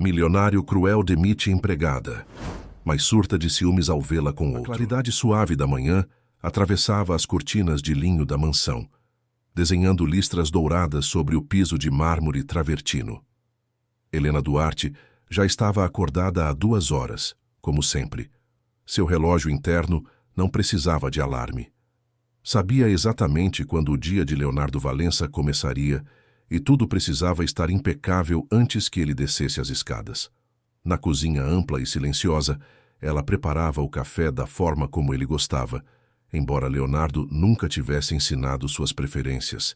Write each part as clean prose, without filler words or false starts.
Milionário cruel demite empregada, mas surta de ciúmes ao vê-la com outro. A claridade suave da manhã atravessava as cortinas de linho da mansão, desenhando listras douradas sobre o piso de mármore travertino. Helena Duarte já estava acordada há 2 horas, como sempre. Seu relógio interno não precisava de alarme. Sabia exatamente quando o dia de Leonardo Valença começaria e tudo precisava estar impecável antes que ele descesse as escadas. Na cozinha ampla e silenciosa, ela preparava o café da forma como ele gostava, embora Leonardo nunca tivesse ensinado suas preferências.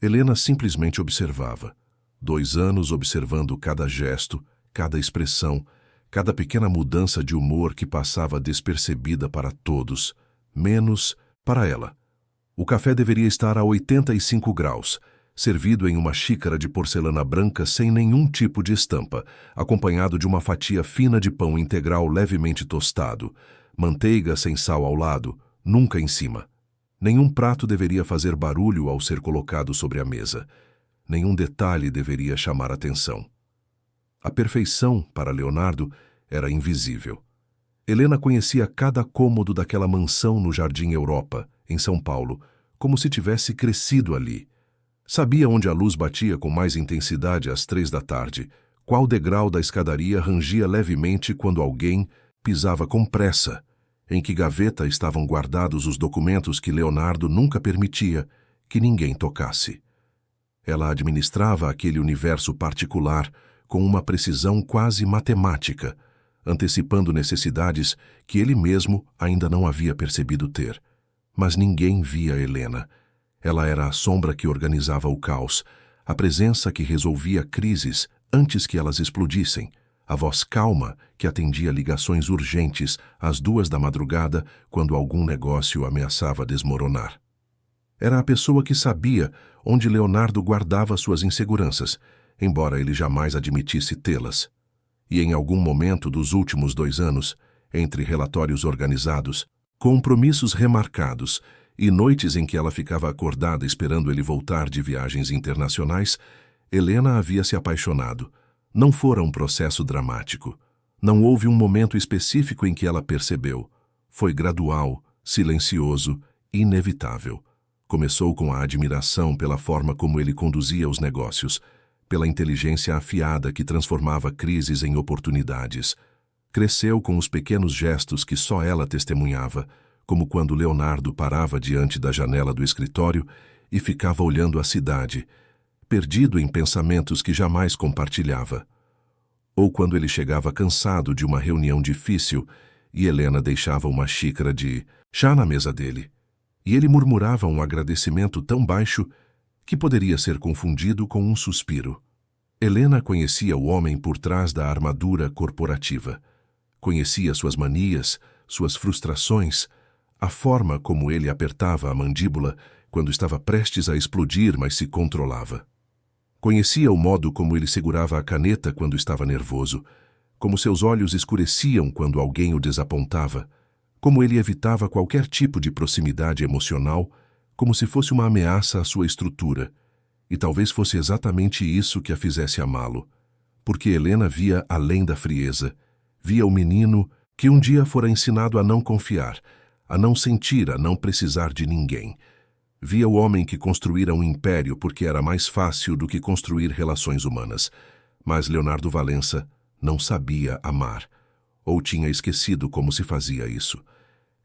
Helena simplesmente observava. 2 anos observando cada gesto, cada expressão, cada pequena mudança de humor que passava despercebida para todos, menos para ela. O café deveria estar a 85 graus, servido em uma xícara de porcelana branca sem nenhum tipo de estampa, acompanhado de uma fatia fina de pão integral levemente tostado, manteiga sem sal ao lado, nunca em cima. Nenhum prato deveria fazer barulho ao ser colocado sobre a mesa. Nenhum detalhe deveria chamar atenção. A perfeição, para Leonardo, era invisível. Helena conhecia cada cômodo daquela mansão no Jardim Europa, em São Paulo, como se tivesse crescido ali. Sabia onde a luz batia com mais intensidade às 3 da tarde, qual degrau da escadaria rangia levemente quando alguém pisava com pressa, em que gaveta estavam guardados os documentos que Leonardo nunca permitia que ninguém tocasse. Ela administrava aquele universo particular com uma precisão quase matemática, antecipando necessidades que ele mesmo ainda não havia percebido ter. Mas ninguém via Helena. Ela era a sombra que organizava o caos, a presença que resolvia crises antes que elas explodissem, a voz calma que atendia ligações urgentes às 2 da madrugada quando algum negócio ameaçava desmoronar. Era a pessoa que sabia onde Leonardo guardava suas inseguranças, embora ele jamais admitisse tê-las. E em algum momento dos últimos 2 anos, entre relatórios organizados, compromissos remarcados e noites em que ela ficava acordada esperando ele voltar de viagens internacionais, Helena havia se apaixonado. Não fora um processo dramático. Não houve um momento específico em que ela percebeu. Foi gradual, silencioso, inevitável. Começou com a admiração pela forma como ele conduzia os negócios, pela inteligência afiada que transformava crises em oportunidades. Cresceu com os pequenos gestos que só ela testemunhava, como quando Leonardo parava diante da janela do escritório e ficava olhando a cidade, perdido em pensamentos que jamais compartilhava. Ou quando ele chegava cansado de uma reunião difícil e Helena deixava uma xícara de chá na mesa dele, e ele murmurava um agradecimento tão baixo que poderia ser confundido com um suspiro. Helena conhecia o homem por trás da armadura corporativa. Conhecia suas manias, suas frustrações, a forma como ele apertava a mandíbula quando estava prestes a explodir, mas se controlava. Conhecia o modo como ele segurava a caneta quando estava nervoso, como seus olhos escureciam quando alguém o desapontava, como ele evitava qualquer tipo de proximidade emocional, como se fosse uma ameaça à sua estrutura. E talvez fosse exatamente isso que a fizesse amá-lo, porque Helena via além da frieza, via o menino que um dia fora ensinado a não confiar, a não sentir, a não precisar de ninguém. Via o homem que construíra um império porque era mais fácil do que construir relações humanas. Mas Leonardo Valença não sabia amar, ou tinha esquecido como se fazia isso.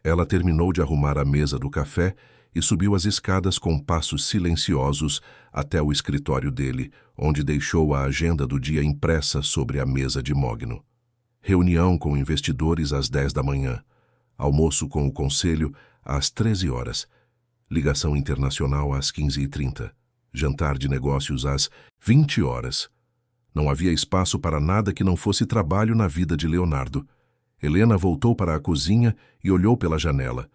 Ela terminou de arrumar a mesa do café e subiu as escadas com passos silenciosos até o escritório dele, onde deixou a agenda do dia impressa sobre a mesa de mogno. Reunião com investidores às 10 da manhã. Almoço com o conselho às 13 horas. Ligação internacional às 15h30. Jantar de negócios às 20 horas. Não havia espaço para nada que não fosse trabalho na vida de Leonardo. Helena voltou para a cozinha e olhou pela janela.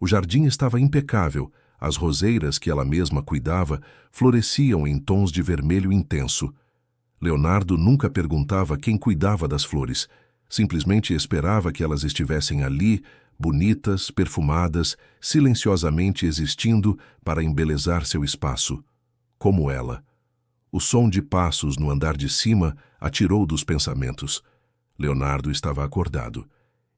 O jardim estava impecável. As roseiras que ela mesma cuidava floresciam em tons de vermelho intenso. Leonardo nunca perguntava quem cuidava das flores. Simplesmente esperava que elas estivessem ali, bonitas, perfumadas, silenciosamente existindo para embelezar seu espaço. Como ela. O som de passos no andar de cima a tirou dos pensamentos. Leonardo estava acordado.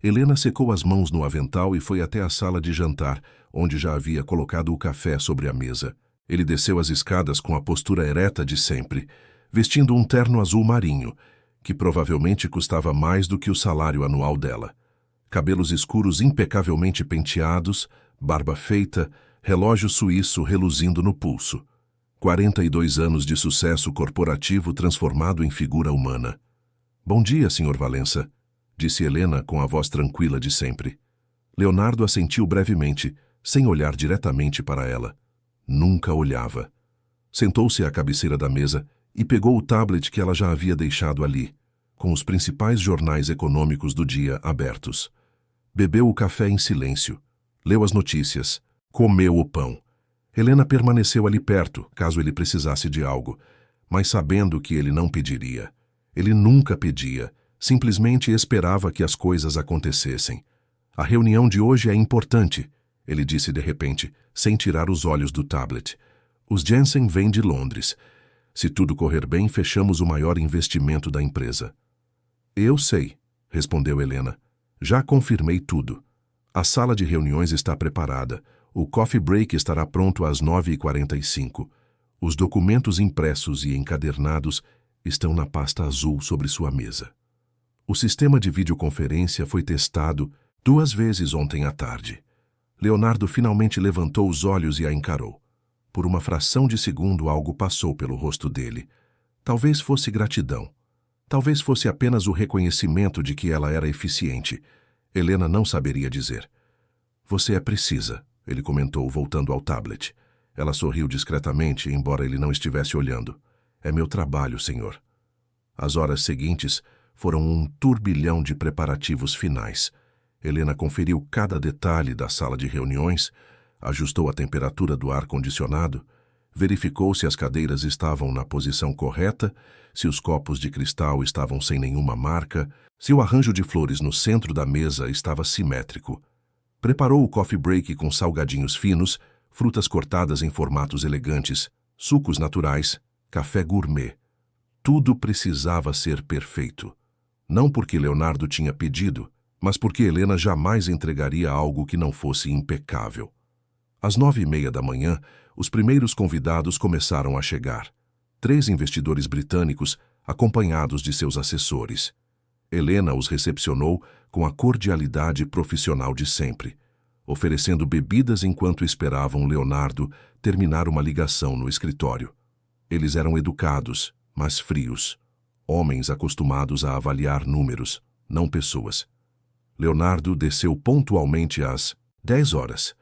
Helena secou as mãos no avental e foi até a sala de jantar, onde já havia colocado o café sobre a mesa. Ele desceu as escadas com a postura ereta de sempre, vestindo um terno azul marinho, que provavelmente custava mais do que o salário anual dela. Cabelos escuros impecavelmente penteados, barba feita, relógio suíço reluzindo no pulso. 42 anos de sucesso corporativo transformado em figura humana. "Bom dia, Sr. Valença", disse Helena com a voz tranquila de sempre. Leonardo assentiu brevemente, sem olhar diretamente para ela. Nunca olhava. Sentou-se à cabeceira da mesa e pegou o tablet que ela já havia deixado ali, com os principais jornais econômicos do dia abertos. Bebeu o café em silêncio, leu as notícias, comeu o pão. Helena permaneceu ali perto, caso ele precisasse de algo, mas sabendo que ele não pediria. Ele nunca pedia, simplesmente esperava que as coisas acontecessem. "A reunião de hoje é importante", ele disse de repente, sem tirar os olhos do tablet. "Os Jensen vêm de Londres. Se tudo correr bem, fechamos o maior investimento da empresa." "Eu sei", respondeu Helena. "Já confirmei tudo. A sala de reuniões está preparada. O coffee break estará pronto às 9h45. Os documentos impressos e encadernados estão na pasta azul sobre sua mesa. O sistema de videoconferência foi testado 2 vezes ontem à tarde." Leonardo finalmente levantou os olhos e a encarou. Por uma fração de segundo algo passou pelo rosto dele. Talvez fosse gratidão. Talvez fosse apenas o reconhecimento de que ela era eficiente. Helena não saberia dizer. "Você é precisa", ele comentou, voltando ao tablet. Ela sorriu discretamente, embora ele não estivesse olhando. "É meu trabalho, senhor." As horas seguintes foram um turbilhão de preparativos finais. Helena conferiu cada detalhe da sala de reuniões, ajustou a temperatura do ar-condicionado, verificou se as cadeiras estavam na posição correta, se os copos de cristal estavam sem nenhuma marca, se o arranjo de flores no centro da mesa estava simétrico. Preparou o coffee break com salgadinhos finos, frutas cortadas em formatos elegantes, sucos naturais, café gourmet. Tudo precisava ser perfeito. Não porque Leonardo tinha pedido, mas porque Helena jamais entregaria algo que não fosse impecável. Às 9h30 da manhã, os primeiros convidados começaram a chegar. 3 investidores britânicos, acompanhados de seus assessores. Helena os recepcionou com a cordialidade profissional de sempre, oferecendo bebidas enquanto esperavam Leonardo terminar uma ligação no escritório. Eles eram educados, mas frios. Homens acostumados a avaliar números, não pessoas. Leonardo desceu pontualmente às 10 horas.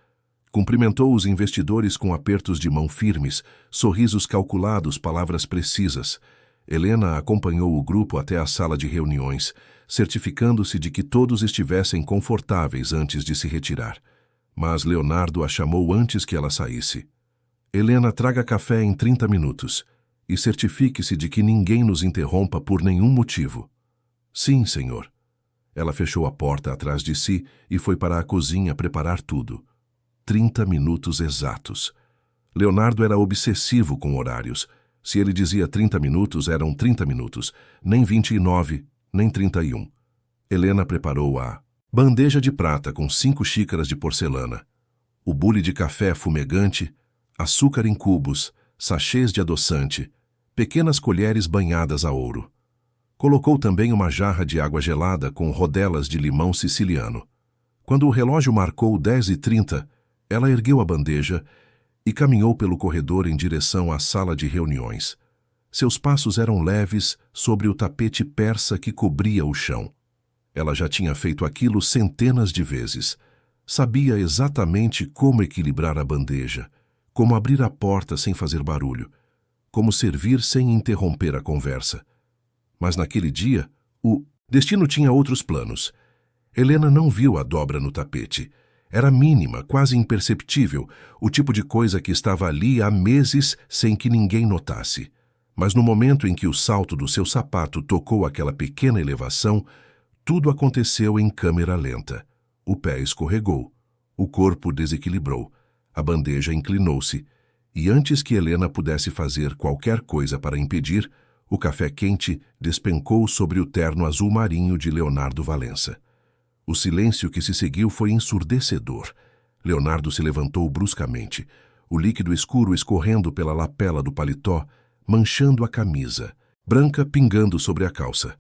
Cumprimentou os investidores com apertos de mão firmes, sorrisos calculados, palavras precisas. Helena acompanhou o grupo até a sala de reuniões, certificando-se de que todos estivessem confortáveis antes de se retirar. Mas Leonardo a chamou antes que ela saísse. "Helena, traga café em 30 minutos e certifique-se de que ninguém nos interrompa por nenhum motivo." "Sim, senhor." Ela fechou a porta atrás de si e foi para a cozinha preparar tudo. 30 minutos exatos. Leonardo era obsessivo com horários. Se ele dizia 30 minutos, eram 30 minutos, nem 29, nem 31. Helena preparou a bandeja de prata com 5 xícaras de porcelana, o bule de café fumegante, açúcar em cubos, sachês de adoçante, pequenas colheres banhadas a ouro. Colocou também uma jarra de água gelada com rodelas de limão siciliano. Quando o relógio marcou 10h30, ela ergueu a bandeja e caminhou pelo corredor em direção à sala de reuniões. Seus passos eram leves sobre o tapete persa que cobria o chão. Ela já tinha feito aquilo centenas de vezes. Sabia exatamente como equilibrar a bandeja, como abrir a porta sem fazer barulho, como servir sem interromper a conversa. Mas naquele dia, o destino tinha outros planos. Helena não viu a dobra no tapete. Era mínima, quase imperceptível, o tipo de coisa que estava ali há meses sem que ninguém notasse. Mas no momento em que o salto do seu sapato tocou aquela pequena elevação, tudo aconteceu em câmera lenta. O pé escorregou, o corpo desequilibrou, a bandeja inclinou-se, e antes que Helena pudesse fazer qualquer coisa para impedir, O café quente despencou sobre o terno azul marinho de Leonardo Valença. O silêncio que se seguiu foi ensurdecedor. Leonardo se levantou bruscamente, o líquido escuro escorrendo pela lapela do paletó, manchando a camisa, branca pingando sobre a calça.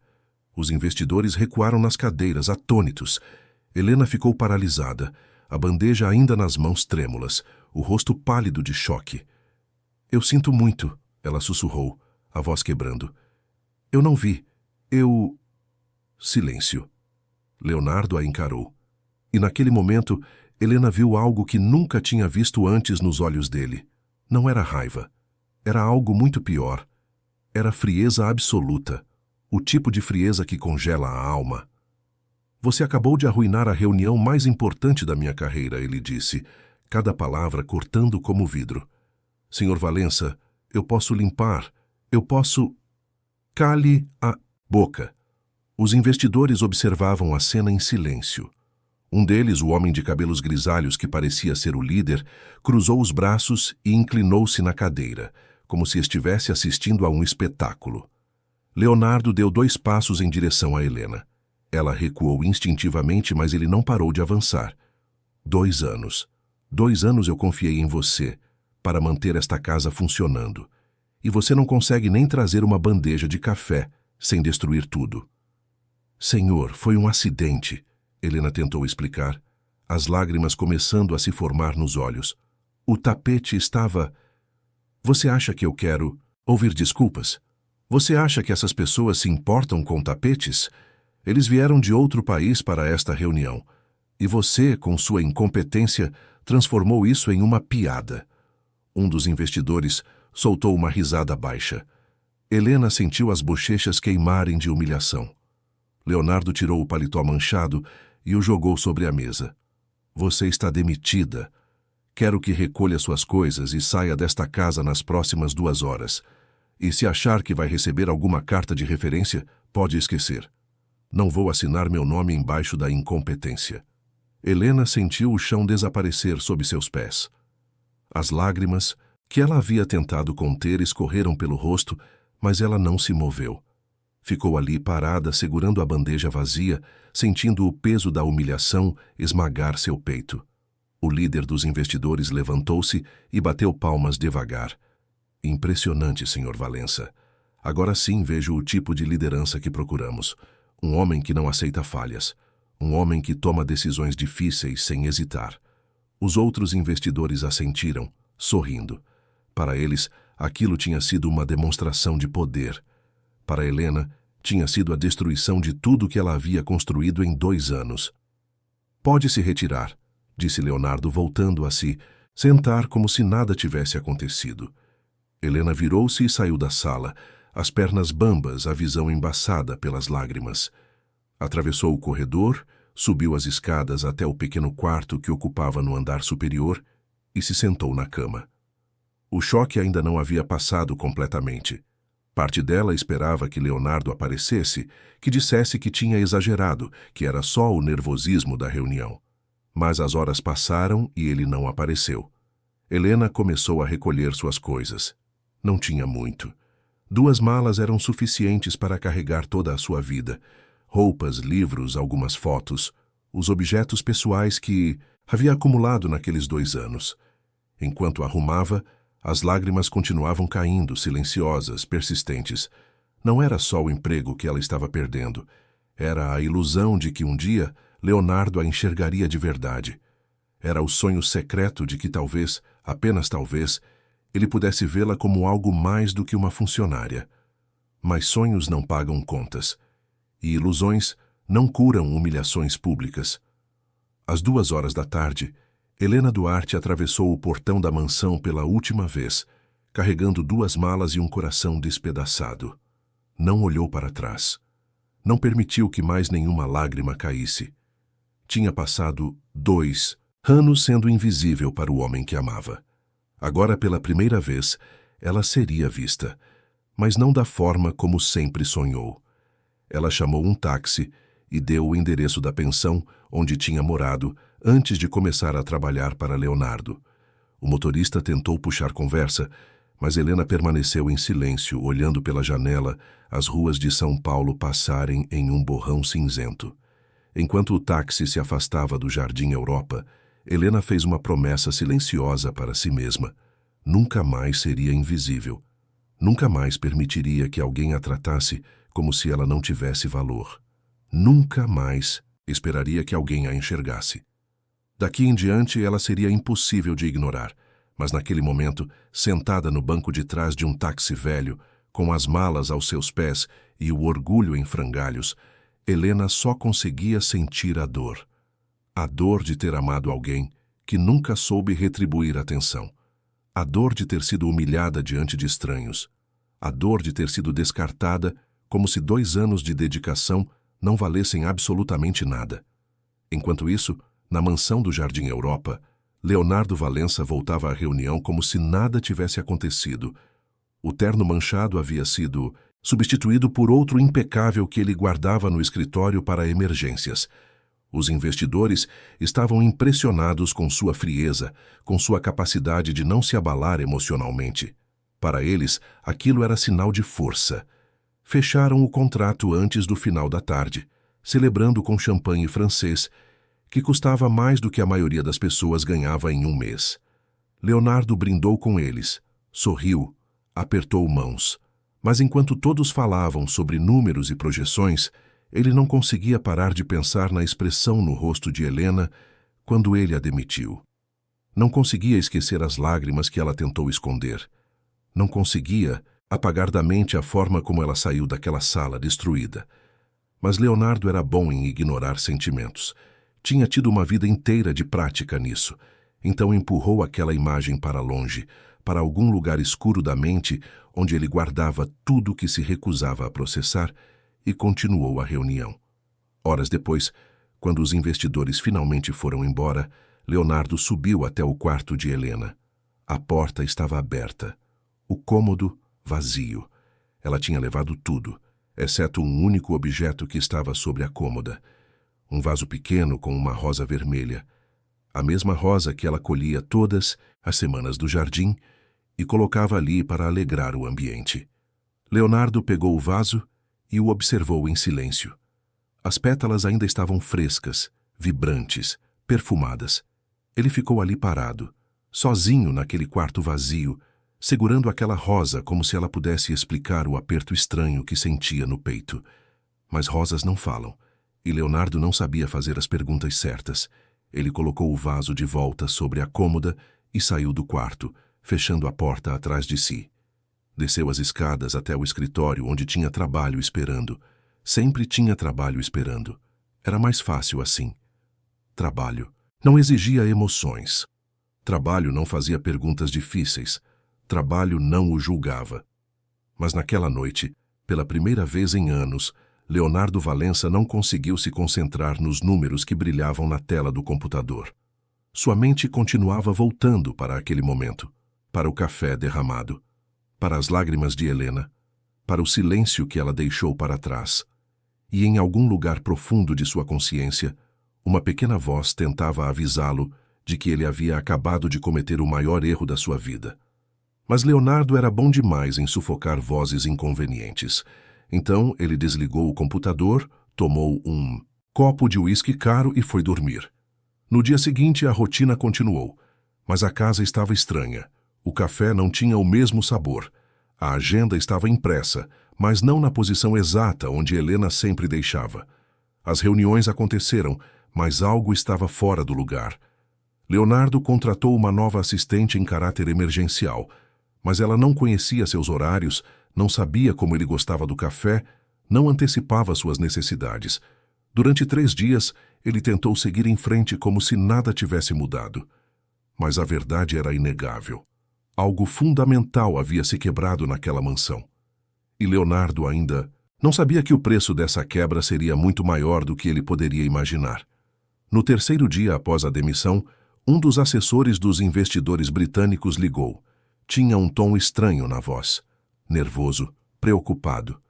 Os investidores recuaram nas cadeiras, atônitos. Helena ficou paralisada, a bandeja ainda nas mãos trêmulas, o rosto pálido de choque. "Eu sinto muito", ela sussurrou, a voz quebrando. "Eu não vi. Eu..." Silêncio. Leonardo a encarou. E naquele momento, Helena viu algo que nunca tinha visto antes nos olhos dele. Não era raiva. Era algo muito pior. Era frieza absoluta. O tipo de frieza que congela a alma. "Você acabou de arruinar a reunião mais importante da minha carreira", ele disse, cada palavra cortando como vidro. "Senhor Valença, eu posso limpar. Eu posso..." "Cale a boca." Os investidores observavam a cena em silêncio. Um deles, o homem de cabelos grisalhos que parecia ser o líder, cruzou os braços e inclinou-se na cadeira, como se estivesse assistindo a um espetáculo. Leonardo deu 2 passos em direção a Helena. Ela recuou instintivamente, mas ele não parou de avançar. 2 anos. 2 anos eu confiei em você, para manter esta casa funcionando. E você não consegue nem trazer uma bandeja de café, sem destruir tudo. "Senhor, foi um acidente", Helena tentou explicar, as lágrimas começando a se formar nos olhos. "O tapete estava... Você acha que eu quero ouvir desculpas? Você acha que essas pessoas se importam com tapetes? Eles vieram de outro país para esta reunião. E você, com sua incompetência, transformou isso em uma piada." Um dos investidores soltou uma risada baixa. Helena sentiu as bochechas queimarem de humilhação. Leonardo tirou o paletó manchado e o jogou sobre a mesa. "Você está demitida. Quero que recolha suas coisas e saia desta casa nas próximas 2 horas. E se achar que vai receber alguma carta de referência, pode esquecer. Não vou assinar meu nome embaixo da incompetência." Helena sentiu o chão desaparecer sob seus pés. As lágrimas, que ela havia tentado conter, escorreram pelo rosto, mas ela não se moveu. Ficou ali parada, segurando a bandeja vazia, sentindo o peso da humilhação esmagar seu peito. O líder dos investidores levantou-se e bateu palmas devagar. "Impressionante, Sr. Valença. Agora sim vejo o tipo de liderança que procuramos. Um homem que não aceita falhas. Um homem que toma decisões difíceis sem hesitar." Os outros investidores assentiram, sorrindo. Para eles, aquilo tinha sido uma demonstração de poder. Para Helena, tinha sido a destruição de tudo que ela havia construído em 2 anos. "Pode se retirar", disse Leonardo, voltando a si, sentar como se nada tivesse acontecido. Helena virou-se e saiu da sala, as pernas bambas, a visão embaçada pelas lágrimas. Atravessou o corredor, subiu as escadas até o pequeno quarto que ocupava no andar superior e se sentou na cama. O choque ainda não havia passado completamente. Parte dela esperava que Leonardo aparecesse, que dissesse que tinha exagerado, que era só o nervosismo da reunião. Mas as horas passaram e ele não apareceu. Helena começou a recolher suas coisas. Não tinha muito. 2 malas eram suficientes para carregar toda a sua vida. Roupas, livros, algumas fotos, os objetos pessoais que havia acumulado naqueles 2 anos. Enquanto arrumava, as lágrimas continuavam caindo, silenciosas, persistentes. Não era só o emprego que ela estava perdendo. Era a ilusão de que um dia Leonardo a enxergaria de verdade. Era o sonho secreto de que talvez, apenas talvez, ele pudesse vê-la como algo mais do que uma funcionária. Mas sonhos não pagam contas. E ilusões não curam humilhações públicas. Às 2 horas da tarde, Helena Duarte atravessou o portão da mansão pela última vez, carregando 2 malas e um coração despedaçado. Não olhou para trás. Não permitiu que mais nenhuma lágrima caísse. Tinha passado 2 anos sendo invisível para o homem que amava. Agora, pela primeira vez, ela seria vista, mas não da forma como sempre sonhou. Ela chamou um táxi e deu o endereço da pensão onde tinha morado antes de começar a trabalhar para Leonardo. O motorista tentou puxar conversa, Mas Helena permaneceu em silêncio, olhando pela janela as ruas de São Paulo passarem em um borrão cinzento. Enquanto o táxi se afastava do Jardim Europa, Helena fez uma promessa silenciosa para si mesma. Nunca mais seria invisível. Nunca mais permitiria que alguém a tratasse como se ela não tivesse valor. Nunca mais esperaria que alguém a enxergasse. Daqui em diante, ela seria impossível de ignorar, mas naquele momento, sentada no banco de trás de um táxi velho, com as malas aos seus pés e o orgulho em frangalhos, Helena só conseguia sentir a dor. A dor de ter amado alguém que nunca soube retribuir atenção. A dor de ter sido humilhada diante de estranhos. A dor de ter sido descartada como se 2 anos de dedicação não valessem absolutamente nada. Enquanto isso, na mansão do Jardim Europa, Leonardo Valença voltava à reunião como se nada tivesse acontecido. O terno manchado havia sido substituído por outro impecável que ele guardava no escritório para emergências. Os investidores estavam impressionados com sua frieza, com sua capacidade de não se abalar emocionalmente. Para eles, aquilo era sinal de força. Fecharam o contrato antes do final da tarde, celebrando com champanhe francês, que custava mais do que a maioria das pessoas ganhava em um mês. Leonardo brindou com eles, sorriu, apertou mãos. Mas enquanto todos falavam sobre números e projeções, ele não conseguia parar de pensar na expressão no rosto de Helena quando ele a demitiu. Não conseguia esquecer as lágrimas que ela tentou esconder. Não conseguia apagar da mente a forma como ela saiu daquela sala destruída. Mas Leonardo era bom em ignorar sentimentos. Tinha tido uma vida inteira de prática nisso. Então empurrou aquela imagem para longe, para algum lugar escuro da mente, onde ele guardava tudo que se recusava a processar, e continuou a reunião. Horas depois, quando os investidores finalmente foram embora, Leonardo subiu até o quarto de Helena. A porta estava aberta. O cômodo, vazio. Ela tinha levado tudo, exceto um único objeto que estava sobre a cômoda. Um vaso pequeno com uma rosa vermelha. A mesma rosa que ela colhia todas as semanas do jardim e colocava ali para alegrar o ambiente. Leonardo pegou o vaso e o observou em silêncio. As pétalas ainda estavam frescas, vibrantes, perfumadas. Ele ficou ali parado, sozinho naquele quarto vazio, segurando aquela rosa como se ela pudesse explicar o aperto estranho que sentia no peito. Mas rosas não falam, e Leonardo não sabia fazer as perguntas certas. Ele colocou o vaso de volta sobre a cômoda e saiu do quarto, fechando a porta atrás de si. Desceu as escadas até o escritório onde tinha trabalho esperando. Sempre tinha trabalho esperando. Era mais fácil assim. Trabalho não exigia emoções. Trabalho não fazia perguntas difíceis. Trabalho não o julgava. Mas naquela noite, pela primeira vez em anos, Leonardo Valença não conseguiu se concentrar nos números que brilhavam na tela do computador. Sua mente continuava voltando para aquele momento, para o café derramado, para as lágrimas de Helena, para o silêncio que ela deixou para trás. E em algum lugar profundo de sua consciência, uma pequena voz tentava avisá-lo de que ele havia acabado de cometer o maior erro da sua vida. Mas Leonardo era bom demais em sufocar vozes inconvenientes. Então ele desligou o computador, tomou um copo de uísque caro e foi dormir. No dia seguinte a rotina continuou, mas a casa estava estranha. O café não tinha o mesmo sabor. A agenda estava impressa, mas não na posição exata onde Helena sempre deixava. As reuniões aconteceram, mas algo estava fora do lugar. Leonardo contratou uma nova assistente em caráter emergencial, mas ela não conhecia seus horários, não sabia como ele gostava do café, não antecipava suas necessidades. Durante 3 dias, ele tentou seguir em frente como se nada tivesse mudado. Mas a verdade era inegável. Algo fundamental havia se quebrado naquela mansão. E Leonardo ainda não sabia que o preço dessa quebra seria muito maior do que ele poderia imaginar. No 3º dia após a demissão, um dos assessores dos investidores britânicos ligou. Tinha um tom estranho na voz. Nervoso, preocupado.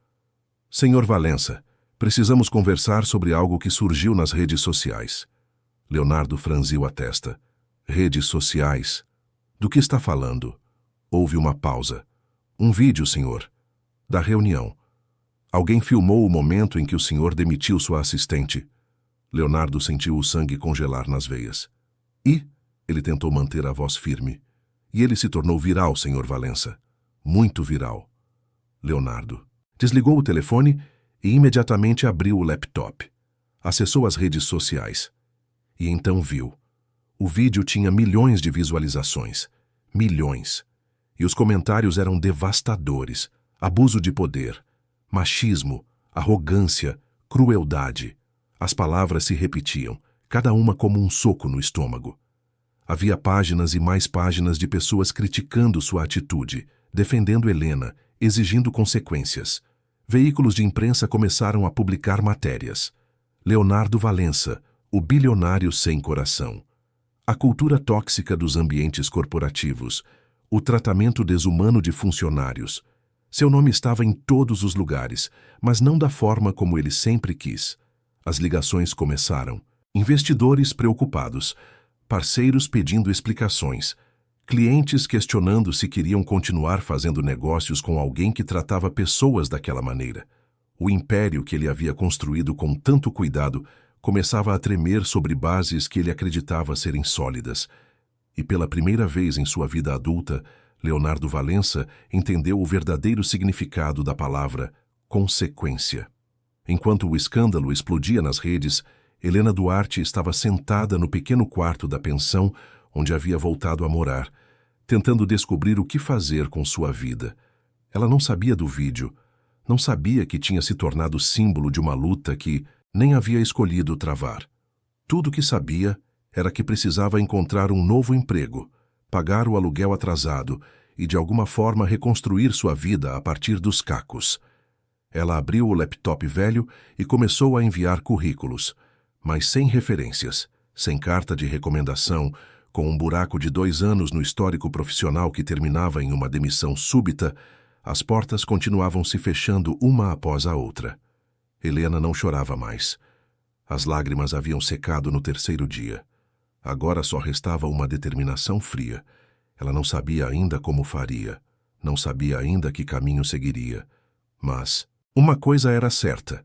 Senhor Valença, precisamos conversar sobre algo que surgiu nas redes sociais. Leonardo franziu a testa. Redes sociais? Do que está falando? Houve uma pausa. Um vídeo, senhor. Da reunião. Alguém filmou o momento em que o senhor demitiu sua assistente. Leonardo sentiu o sangue congelar nas veias. E ele tentou manter a voz firme. E ele se tornou viral, senhor Valença. Muito viral. Leonardo desligou o telefone e imediatamente abriu o laptop. Acessou as redes sociais. E então viu. O vídeo tinha milhões de visualizações. Milhões. E os comentários eram devastadores. Abuso de poder, machismo, arrogância, crueldade. As palavras se repetiam, cada uma como um soco no estômago. Havia páginas e mais páginas de pessoas criticando sua atitude, defendendo Helena, exigindo consequências. Veículos de imprensa começaram a publicar matérias. Leonardo Valença, o bilionário sem coração. A cultura tóxica dos ambientes corporativos. O tratamento desumano de funcionários. Seu nome estava em todos os lugares, mas não da forma como ele sempre quis. As ligações começaram. Investidores preocupados. Parceiros pedindo explicações. Clientes questionando se queriam continuar fazendo negócios com alguém que tratava pessoas daquela maneira. O império que ele havia construído com tanto cuidado começava a tremer sobre bases que ele acreditava serem sólidas. E pela primeira vez em sua vida adulta, Leonardo Valença entendeu o verdadeiro significado da palavra consequência. Enquanto o escândalo explodia nas redes, Helena Duarte estava sentada no pequeno quarto da pensão onde havia voltado a morar, tentando descobrir o que fazer com sua vida. Ela não sabia do vídeo, não sabia que tinha se tornado símbolo de uma luta que nem havia escolhido travar. Tudo o que sabia era que precisava encontrar um novo emprego, pagar o aluguel atrasado e de alguma forma reconstruir sua vida a partir dos cacos. Ela abriu o laptop velho e começou a enviar currículos, mas sem referências, sem carta de recomendação, com um buraco de 2 anos no histórico profissional que terminava em uma demissão súbita. As portas continuavam se fechando uma após a outra. Helena não chorava mais. As lágrimas haviam secado no 3º dia. Agora só restava uma determinação fria. Ela não sabia ainda como faria, não sabia ainda que caminho seguiria. Mas uma coisa era certa.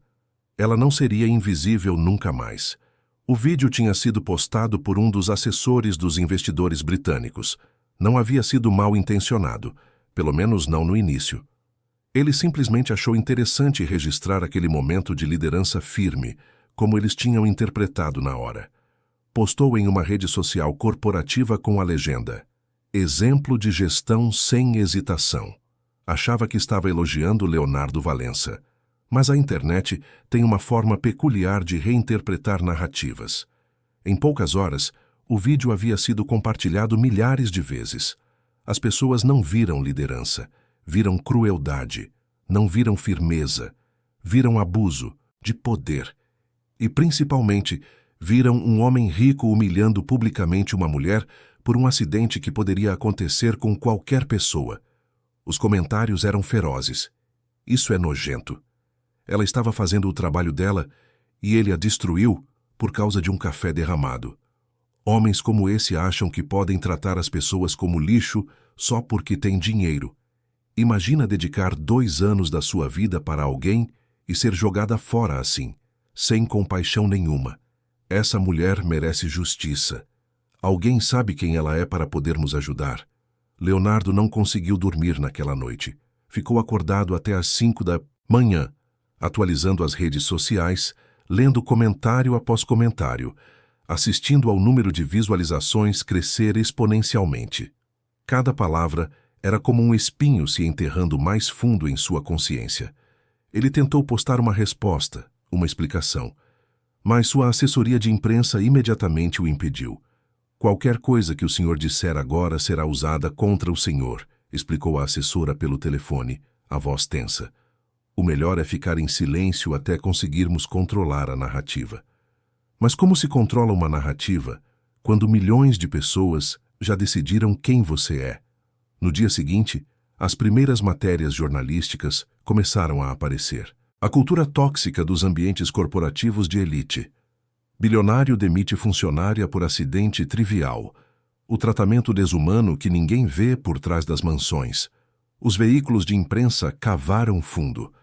Ela não seria invisível nunca mais. O vídeo tinha sido postado por um dos assessores dos investidores britânicos. Não havia sido mal intencionado, pelo menos não no início. Ele simplesmente achou interessante registrar aquele momento de liderança firme, como eles tinham interpretado na hora. Postou em uma rede social corporativa com a legenda: exemplo de gestão sem hesitação. Achava que estava elogiando Leonardo Valença. Mas a internet tem uma forma peculiar de reinterpretar narrativas. Em poucas horas, o vídeo havia sido compartilhado milhares de vezes. As pessoas não viram liderança, viram crueldade, não viram firmeza, viram abuso de poder. E, principalmente, viram um homem rico humilhando publicamente uma mulher por um acidente que poderia acontecer com qualquer pessoa. Os comentários eram ferozes. Isso é nojento. Ela estava fazendo o trabalho dela e ele a destruiu por causa de um café derramado. Homens como esse acham que podem tratar as pessoas como lixo só porque têm dinheiro. Imagina dedicar 2 anos da sua vida para alguém e ser jogada fora assim, sem compaixão nenhuma. Essa mulher merece justiça. Alguém sabe quem ela é para podermos ajudar. Leonardo não conseguiu dormir naquela noite. Ficou acordado até às 5 da manhã, atualizando as redes sociais, lendo comentário após comentário, assistindo ao número de visualizações crescer exponencialmente. Cada palavra era como um espinho se enterrando mais fundo em sua consciência. Ele tentou postar uma resposta, uma explicação, mas sua assessoria de imprensa imediatamente o impediu. Qualquer coisa que o senhor disser agora será usada contra o senhor, explicou a assessora pelo telefone, a voz tensa. O melhor é ficar em silêncio até conseguirmos controlar a narrativa. Mas como se controla uma narrativa quando milhões de pessoas já decidiram quem você é? No dia seguinte, as primeiras matérias jornalísticas começaram a aparecer. A cultura tóxica dos ambientes corporativos de elite. Bilionário demite funcionária por acidente trivial. O tratamento desumano que ninguém vê por trás das mansões. Os veículos de imprensa cavaram fundo.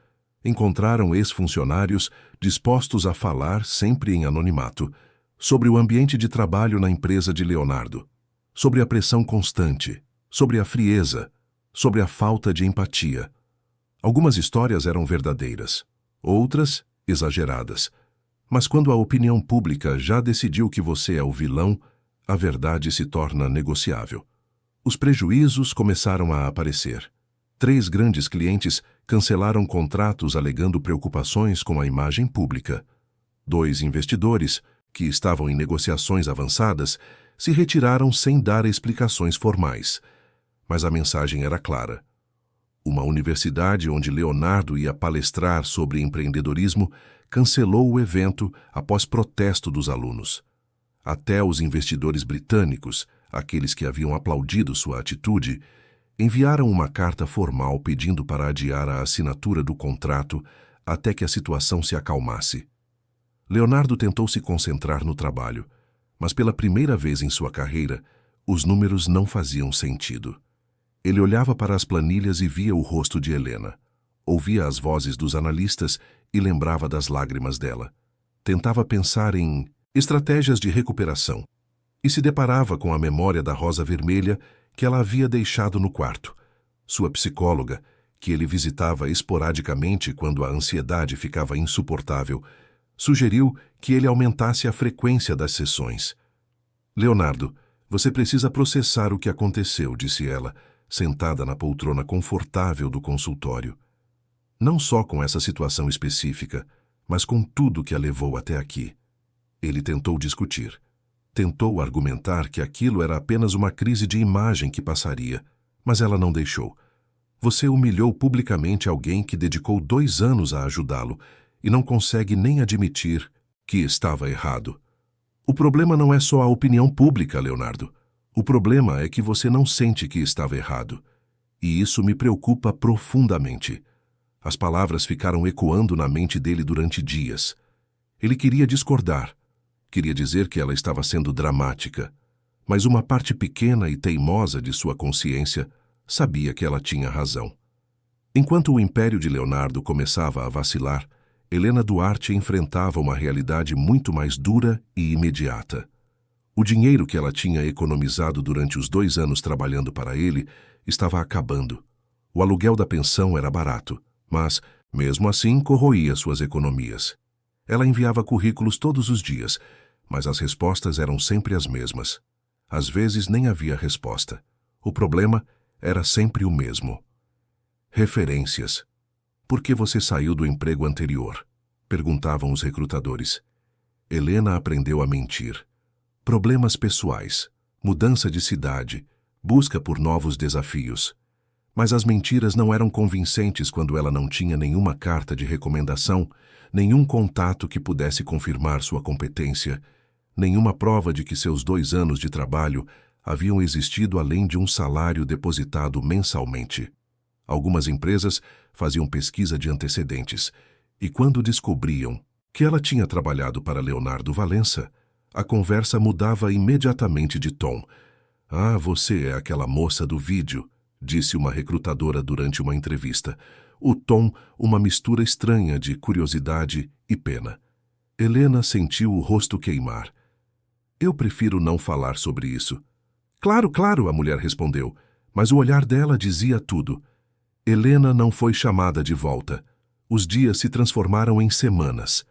Encontraram ex-funcionários dispostos a falar, sempre em anonimato, sobre o ambiente de trabalho na empresa de Leonardo, sobre a pressão constante, sobre a frieza, sobre a falta de empatia. Algumas histórias eram verdadeiras, outras exageradas. Mas quando a opinião pública já decidiu que você é o vilão, a verdade se torna negociável. Os prejuízos começaram a aparecer. 3 grandes clientes cancelaram contratos alegando preocupações com a imagem pública. 2 investidores, que estavam em negociações avançadas, se retiraram sem dar explicações formais. Mas a mensagem era clara. Uma universidade onde Leonardo ia palestrar sobre empreendedorismo cancelou o evento após protesto dos alunos. Até os investidores britânicos, aqueles que haviam aplaudido sua atitude, enviaram uma carta formal pedindo para adiar a assinatura do contrato até que a situação se acalmasse. Leonardo tentou se concentrar no trabalho, mas pela primeira vez em sua carreira, os números não faziam sentido. Ele olhava para as planilhas e via o rosto de Helena. Ouvia as vozes dos analistas e lembrava das lágrimas dela. Tentava pensar em estratégias de recuperação e se deparava com a memória da rosa vermelha que ela havia deixado no quarto. Sua psicóloga, que ele visitava esporadicamente quando a ansiedade ficava insuportável, sugeriu que ele aumentasse a frequência das sessões. Leonardo, você precisa processar o que aconteceu, disse ela, sentada na poltrona confortável do consultório. Não só com essa situação específica, mas com tudo que a levou até aqui. Ele tentou discutir. Tentou argumentar que aquilo era apenas uma crise de imagem que passaria, mas ela não deixou. Você humilhou publicamente alguém que dedicou 2 anos a ajudá-lo e não consegue nem admitir que estava errado. O problema não é só a opinião pública, Leonardo. O problema é que você não sente que estava errado. E isso me preocupa profundamente. As palavras ficaram ecoando na mente dele durante dias. Ele queria discordar. Queria dizer que ela estava sendo dramática. Mas uma parte pequena e teimosa de sua consciência sabia que ela tinha razão. Enquanto o império de Leonardo começava a vacilar, Helena Duarte enfrentava uma realidade muito mais dura e imediata. O dinheiro que ela tinha economizado durante os 2 anos trabalhando para ele estava acabando. O aluguel da pensão era barato, mas, mesmo assim, corroía suas economias. Ela enviava currículos todos os dias, mas as respostas eram sempre as mesmas. Às vezes nem havia resposta. O problema era sempre o mesmo. Referências. Por que você saiu do emprego anterior? Perguntavam os recrutadores. Helena aprendeu a mentir. Problemas pessoais, mudança de cidade, busca por novos desafios. Mas as mentiras não eram convincentes quando ela não tinha nenhuma carta de recomendação, nenhum contato que pudesse confirmar sua competência, nenhuma prova de que seus 2 anos de trabalho haviam existido além de um salário depositado mensalmente. Algumas empresas faziam pesquisa de antecedentes, e quando descobriam que ela tinha trabalhado para Leonardo Valença, a conversa mudava imediatamente de tom. Ah, você é aquela moça do vídeo, disse uma recrutadora durante uma entrevista. O tom, uma mistura estranha de curiosidade e pena. Helena sentiu o rosto queimar. Eu prefiro não falar sobre isso. Claro, claro, a mulher respondeu, mas o olhar dela dizia tudo. Helena não foi chamada de volta. Os dias se transformaram em semanas.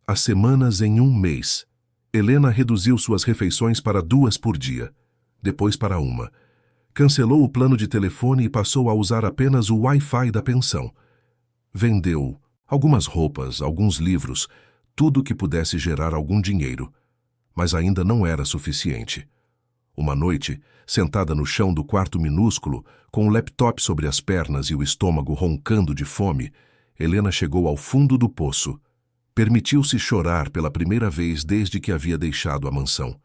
As semanas em 1 mês. Helena reduziu suas refeições para 2 por dia, depois para 1. Cancelou o plano de telefone e passou a usar apenas o Wi-Fi da pensão. Vendeu algumas roupas, alguns livros, tudo que pudesse gerar algum dinheiro. Mas ainda não era suficiente. Uma noite, sentada no chão do quarto minúsculo, com o laptop sobre as pernas e o estômago roncando de fome, Helena chegou ao fundo do poço. Permitiu-se chorar pela primeira vez desde que havia deixado a mansão.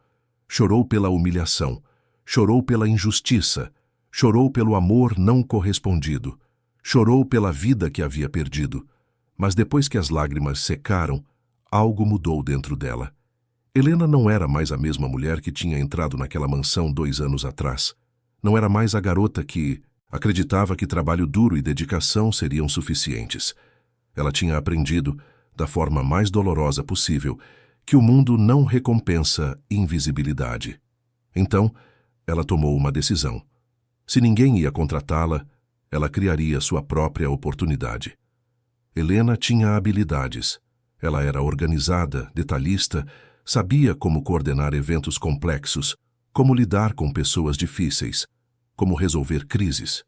Chorou pela humilhação, chorou pela injustiça, chorou pelo amor não correspondido, chorou pela vida que havia perdido. Mas depois que as lágrimas secaram, algo mudou dentro dela. Helena não era mais a mesma mulher que tinha entrado naquela mansão 2 anos atrás. Não era mais a garota que acreditava que trabalho duro e dedicação seriam suficientes. Ela tinha aprendido, da forma mais dolorosa possível, que o mundo não recompensa invisibilidade. Então, ela tomou uma decisão. Se ninguém ia contratá-la, ela criaria sua própria oportunidade. Helena tinha habilidades. Ela era organizada, detalhista, sabia como coordenar eventos complexos, como lidar com pessoas difíceis, como resolver crises.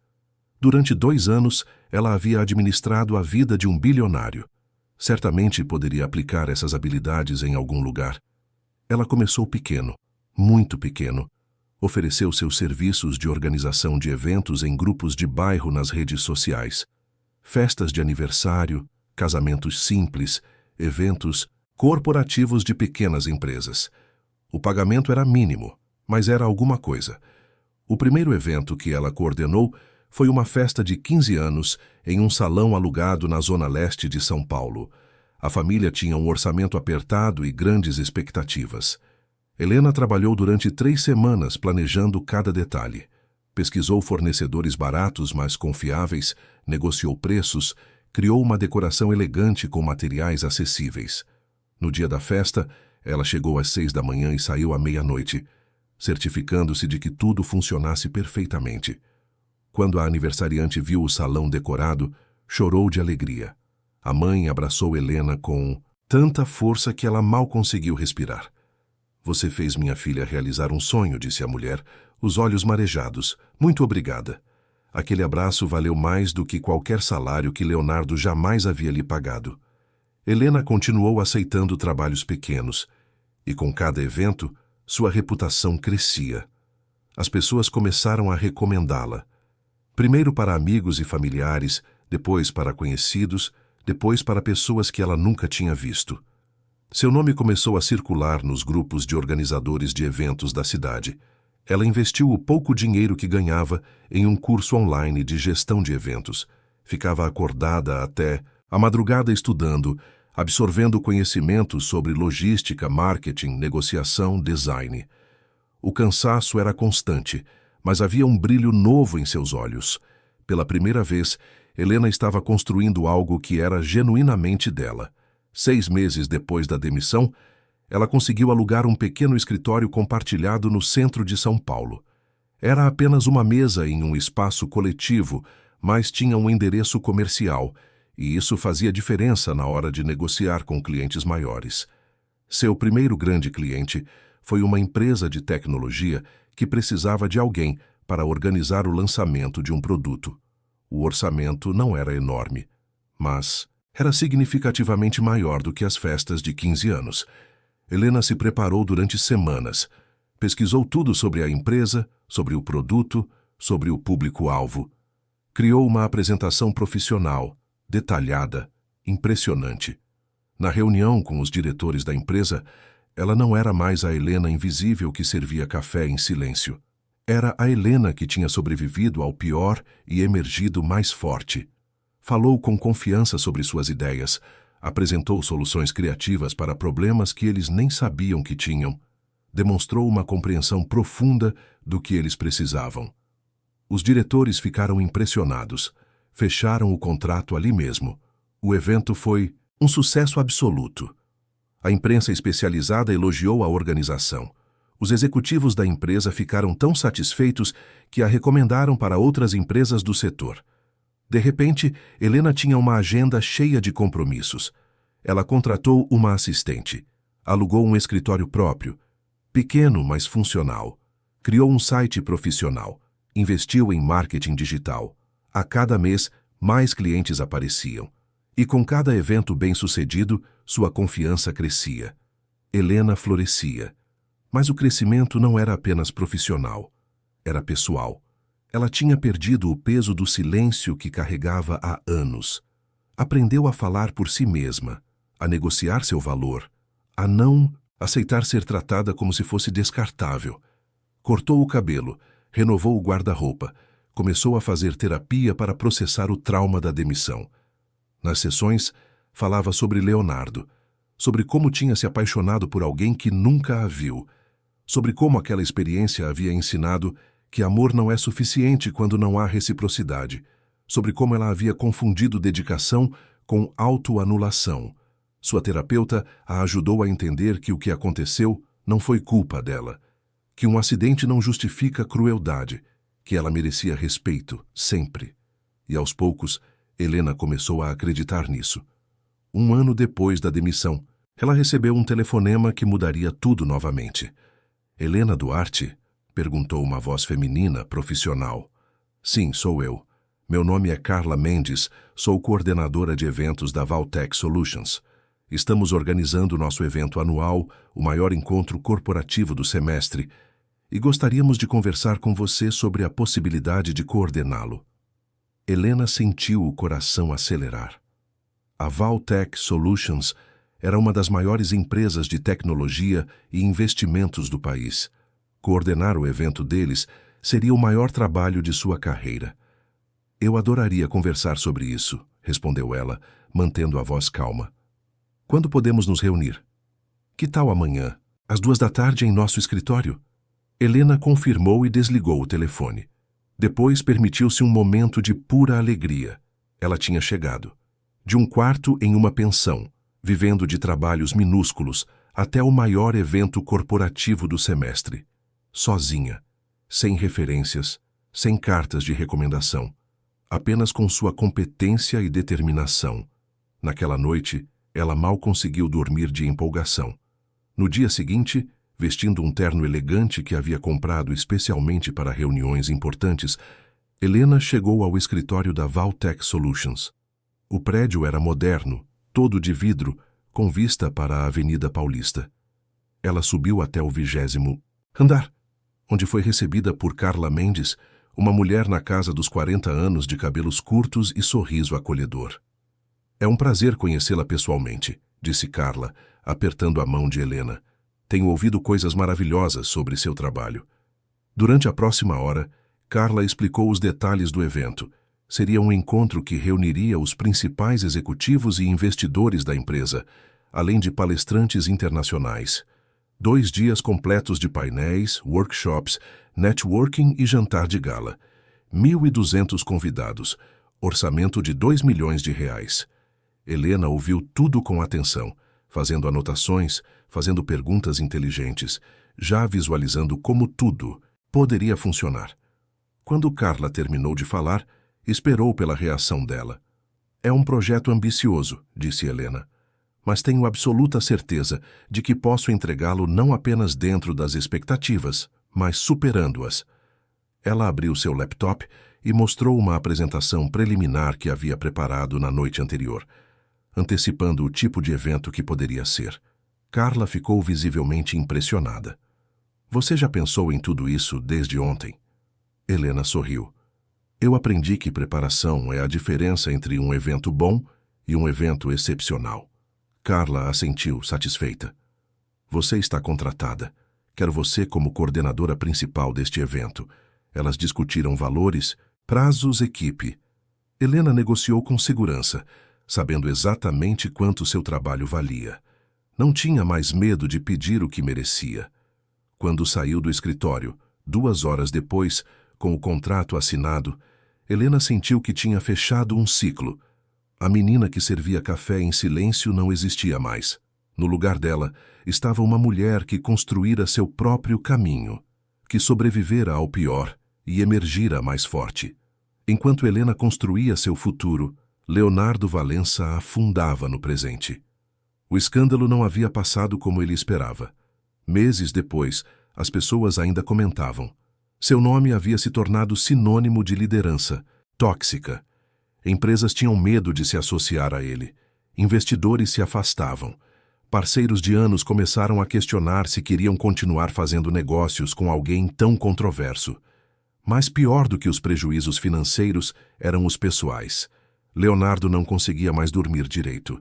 Durante 2 anos, ela havia administrado a vida de um bilionário. Certamente poderia aplicar essas habilidades em algum lugar. Ela começou pequeno, muito pequeno. Ofereceu seus serviços de organização de eventos em grupos de bairro nas redes sociais. Festas de aniversário, casamentos simples, eventos corporativos de pequenas empresas. O pagamento era mínimo, mas era alguma coisa. O primeiro evento que ela coordenou foi uma festa de 15 anos em um salão alugado na zona leste de São Paulo. A família tinha um orçamento apertado e grandes expectativas. Helena trabalhou durante 3 semanas planejando cada detalhe. Pesquisou fornecedores baratos, mas confiáveis, negociou preços, criou uma decoração elegante com materiais acessíveis. No dia da festa, ela chegou às 6 da manhã e saiu à meia-noite, certificando-se de que tudo funcionasse perfeitamente. Quando a aniversariante viu o salão decorado, chorou de alegria. A mãe abraçou Helena com tanta força que ela mal conseguiu respirar. "Você fez minha filha realizar um sonho", disse a mulher, os olhos marejados. "Muito obrigada." Aquele abraço valeu mais do que qualquer salário que Leonardo jamais havia lhe pagado. Helena continuou aceitando trabalhos pequenos, e com cada evento, sua reputação crescia. As pessoas começaram a recomendá-la. Primeiro para amigos e familiares, depois para conhecidos, depois para pessoas que ela nunca tinha visto. Seu nome começou a circular nos grupos de organizadores de eventos da cidade. Ela investiu o pouco dinheiro que ganhava em um curso online de gestão de eventos. Ficava acordada até a madrugada estudando, absorvendo conhecimentos sobre logística, marketing, negociação, design. O cansaço era constante, mas havia um brilho novo em seus olhos. Pela primeira vez, Helena estava construindo algo que era genuinamente dela. 6 meses depois da demissão, ela conseguiu alugar um pequeno escritório compartilhado no centro de São Paulo. Era apenas uma mesa em um espaço coletivo, mas tinha um endereço comercial, e isso fazia diferença na hora de negociar com clientes maiores. Seu primeiro grande cliente foi uma empresa de tecnologia que precisava de alguém para organizar o lançamento de um produto. O orçamento não era enorme, mas era significativamente maior do que as festas de 15 anos. Helena se preparou durante semanas. Pesquisou tudo sobre a empresa, sobre o produto, sobre o público-alvo. Criou uma apresentação profissional, detalhada, impressionante. Na reunião com os diretores da empresa, ela não era mais a Helena invisível que servia café em silêncio. Era a Helena que tinha sobrevivido ao pior e emergido mais forte. Falou com confiança sobre suas ideias, apresentou soluções criativas para problemas que eles nem sabiam que tinham. Demonstrou uma compreensão profunda do que eles precisavam. Os diretores ficaram impressionados. Fecharam o contrato ali mesmo. O evento foi um sucesso absoluto. A imprensa especializada elogiou a organização. Os executivos da empresa ficaram tão satisfeitos que a recomendaram para outras empresas do setor. De repente, Helena tinha uma agenda cheia de compromissos. Ela contratou uma assistente, alugou um escritório próprio, pequeno, mas funcional, criou um site profissional, investiu em marketing digital. A cada mês, mais clientes apareciam. E com cada evento bem-sucedido, sua confiança crescia. Helena florescia. Mas o crescimento não era apenas profissional. Era pessoal. Ela tinha perdido o peso do silêncio que carregava há anos. Aprendeu a falar por si mesma, a negociar seu valor, a não aceitar ser tratada como se fosse descartável. Cortou o cabelo, renovou o guarda-roupa, começou a fazer terapia para processar o trauma da demissão. Nas sessões, falava sobre Leonardo, sobre como tinha se apaixonado por alguém que nunca a viu, sobre como aquela experiência havia ensinado que amor não é suficiente quando não há reciprocidade, sobre como ela havia confundido dedicação com autoanulação. Sua terapeuta a ajudou a entender que o que aconteceu não foi culpa dela, que um acidente não justifica crueldade, que ela merecia respeito, sempre. E aos poucos, Helena começou a acreditar nisso. 1 ano depois da demissão, ela recebeu um telefonema que mudaria tudo novamente. Helena Duarte? Perguntou uma voz feminina, profissional. Sim, sou eu. Meu nome é Carla Mendes, sou coordenadora de eventos da Valtech Solutions. Estamos organizando nosso evento anual, o maior encontro corporativo do semestre, e gostaríamos de conversar com você sobre a possibilidade de coordená-lo. Helena sentiu o coração acelerar. A Valtech Solutions era uma das maiores empresas de tecnologia e investimentos do país. Coordenar o evento deles seria o maior trabalho de sua carreira. Eu adoraria conversar sobre isso, respondeu ela, mantendo a voz calma. Quando podemos nos reunir? Que tal amanhã, às 14h em nosso escritório? Helena confirmou e desligou o telefone. Depois permitiu-se um momento de pura alegria. Ela tinha chegado. De um quarto em uma pensão, vivendo de trabalhos minúsculos, até o maior evento corporativo do semestre. Sozinha, sem referências, sem cartas de recomendação, apenas com sua competência e determinação. Naquela noite, ela mal conseguiu dormir de empolgação. No dia seguinte, vestindo um terno elegante que havia comprado especialmente para reuniões importantes, Helena chegou ao escritório da Valtech Solutions. O prédio era moderno, todo de vidro, com vista para a Avenida Paulista. Ela subiu até o 20º andar, onde foi recebida por Carla Mendes, uma mulher na casa dos 40 anos de cabelos curtos e sorriso acolhedor. É um prazer conhecê-la pessoalmente, disse Carla, apertando a mão de Helena. Tenho ouvido coisas maravilhosas sobre seu trabalho. Durante a próxima hora, Carla explicou os detalhes do evento. Seria um encontro que reuniria os principais executivos e investidores da empresa, além de palestrantes internacionais. 2 dias completos de painéis, workshops, networking e jantar de gala. 1.200 convidados. Orçamento de R$2 milhões. Helena ouviu tudo com atenção, fazendo anotações, fazendo perguntas inteligentes, já visualizando como tudo poderia funcionar. Quando Carla terminou de falar, esperou pela reação dela. É um projeto ambicioso, disse Helena, mas tenho absoluta certeza de que posso entregá-lo não apenas dentro das expectativas, mas superando-as. Ela abriu seu laptop e mostrou uma apresentação preliminar que havia preparado na noite anterior, antecipando o tipo de evento que poderia ser. Carla ficou visivelmente impressionada. Você já pensou em tudo isso desde ontem? Helena sorriu. Eu aprendi que preparação é a diferença entre um evento bom e um evento excepcional. Carla assentiu, satisfeita. Você está contratada. Quero você como coordenadora principal deste evento. Elas discutiram valores, prazos, equipe. Helena negociou com segurança, sabendo exatamente quanto seu trabalho valia. Não tinha mais medo de pedir o que merecia. Quando saiu do escritório, 2 horas depois, com o contrato assinado, Helena sentiu que tinha fechado um ciclo. A menina que servia café em silêncio não existia mais. No lugar dela, estava uma mulher que construíra seu próprio caminho, que sobrevivera ao pior e emergira mais forte. Enquanto Helena construía seu futuro, Leonardo Valença afundava no presente. O escândalo não havia passado como ele esperava. Meses depois, as pessoas ainda comentavam. Seu nome havia se tornado sinônimo de liderança, tóxica. Empresas tinham medo de se associar a ele. Investidores se afastavam. Parceiros de anos começaram a questionar se queriam continuar fazendo negócios com alguém tão controverso. Mas pior do que os prejuízos financeiros eram os pessoais. Leonardo não conseguia mais dormir direito.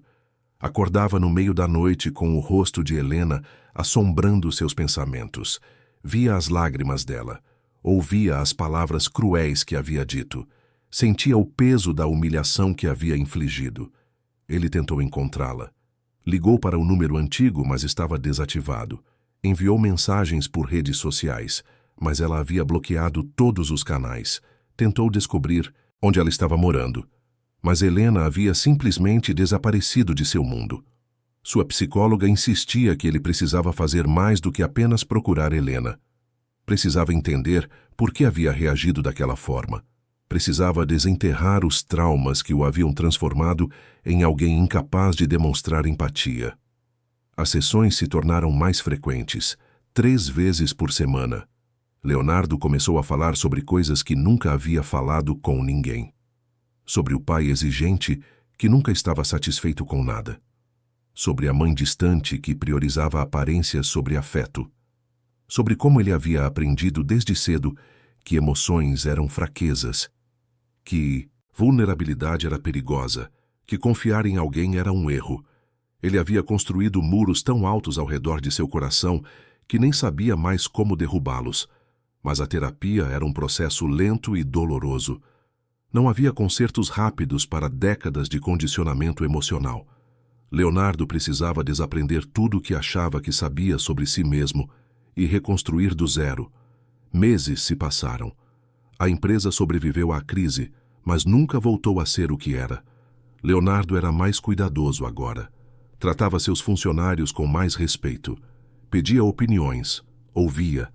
Acordava no meio da noite com o rosto de Helena assombrando seus pensamentos. Via as lágrimas dela. Ouvia as palavras cruéis que havia dito. Sentia o peso da humilhação que havia infligido. Ele tentou encontrá-la. Ligou para o número antigo, mas estava desativado. Enviou mensagens por redes sociais, mas ela havia bloqueado todos os canais. Tentou descobrir onde ela estava morando, mas Helena havia simplesmente desaparecido de seu mundo. Sua psicóloga insistia que ele precisava fazer mais do que apenas procurar Helena. Precisava entender por que havia reagido daquela forma. Precisava desenterrar os traumas que o haviam transformado em alguém incapaz de demonstrar empatia. As sessões se tornaram mais frequentes, 3 vezes por semana. Leonardo começou a falar sobre coisas que nunca havia falado com ninguém. Sobre o pai exigente que nunca estava satisfeito com nada. Sobre a mãe distante que priorizava aparências sobre afeto. Sobre como ele havia aprendido desde cedo que emoções eram fraquezas, que vulnerabilidade era perigosa, que confiar em alguém era um erro. Ele havia construído muros tão altos ao redor de seu coração que nem sabia mais como derrubá-los. Mas a terapia era um processo lento e doloroso. Não havia consertos rápidos para décadas de condicionamento emocional. Leonardo precisava desaprender tudo o que achava que sabia sobre si mesmo e reconstruir do zero. Meses se passaram. A empresa sobreviveu à crise, mas nunca voltou a ser o que era. Leonardo era mais cuidadoso agora. Tratava seus funcionários com mais respeito. Pedia opiniões, ouvia.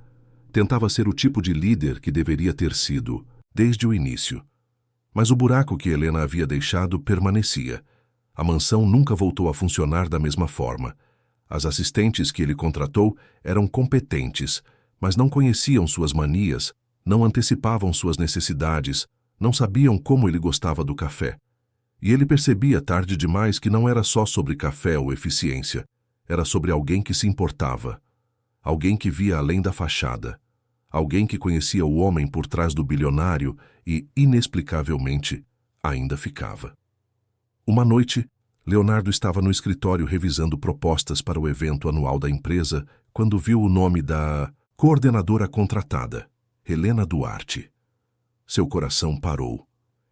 Tentava ser o tipo de líder que deveria ter sido, desde o início. Mas o buraco que Helena havia deixado permanecia. A mansão nunca voltou a funcionar da mesma forma. As assistentes que ele contratou eram competentes, mas não conheciam suas manias, não antecipavam suas necessidades, não sabiam como ele gostava do café. E ele percebia tarde demais que não era só sobre café ou eficiência, era sobre alguém que se importava, alguém que via além da fachada, alguém que conhecia o homem por trás do bilionário e, inexplicavelmente, ainda ficava. Uma noite, Leonardo estava no escritório revisando propostas para o evento anual da empresa quando viu o nome da coordenadora contratada, Helena Duarte. Seu coração parou.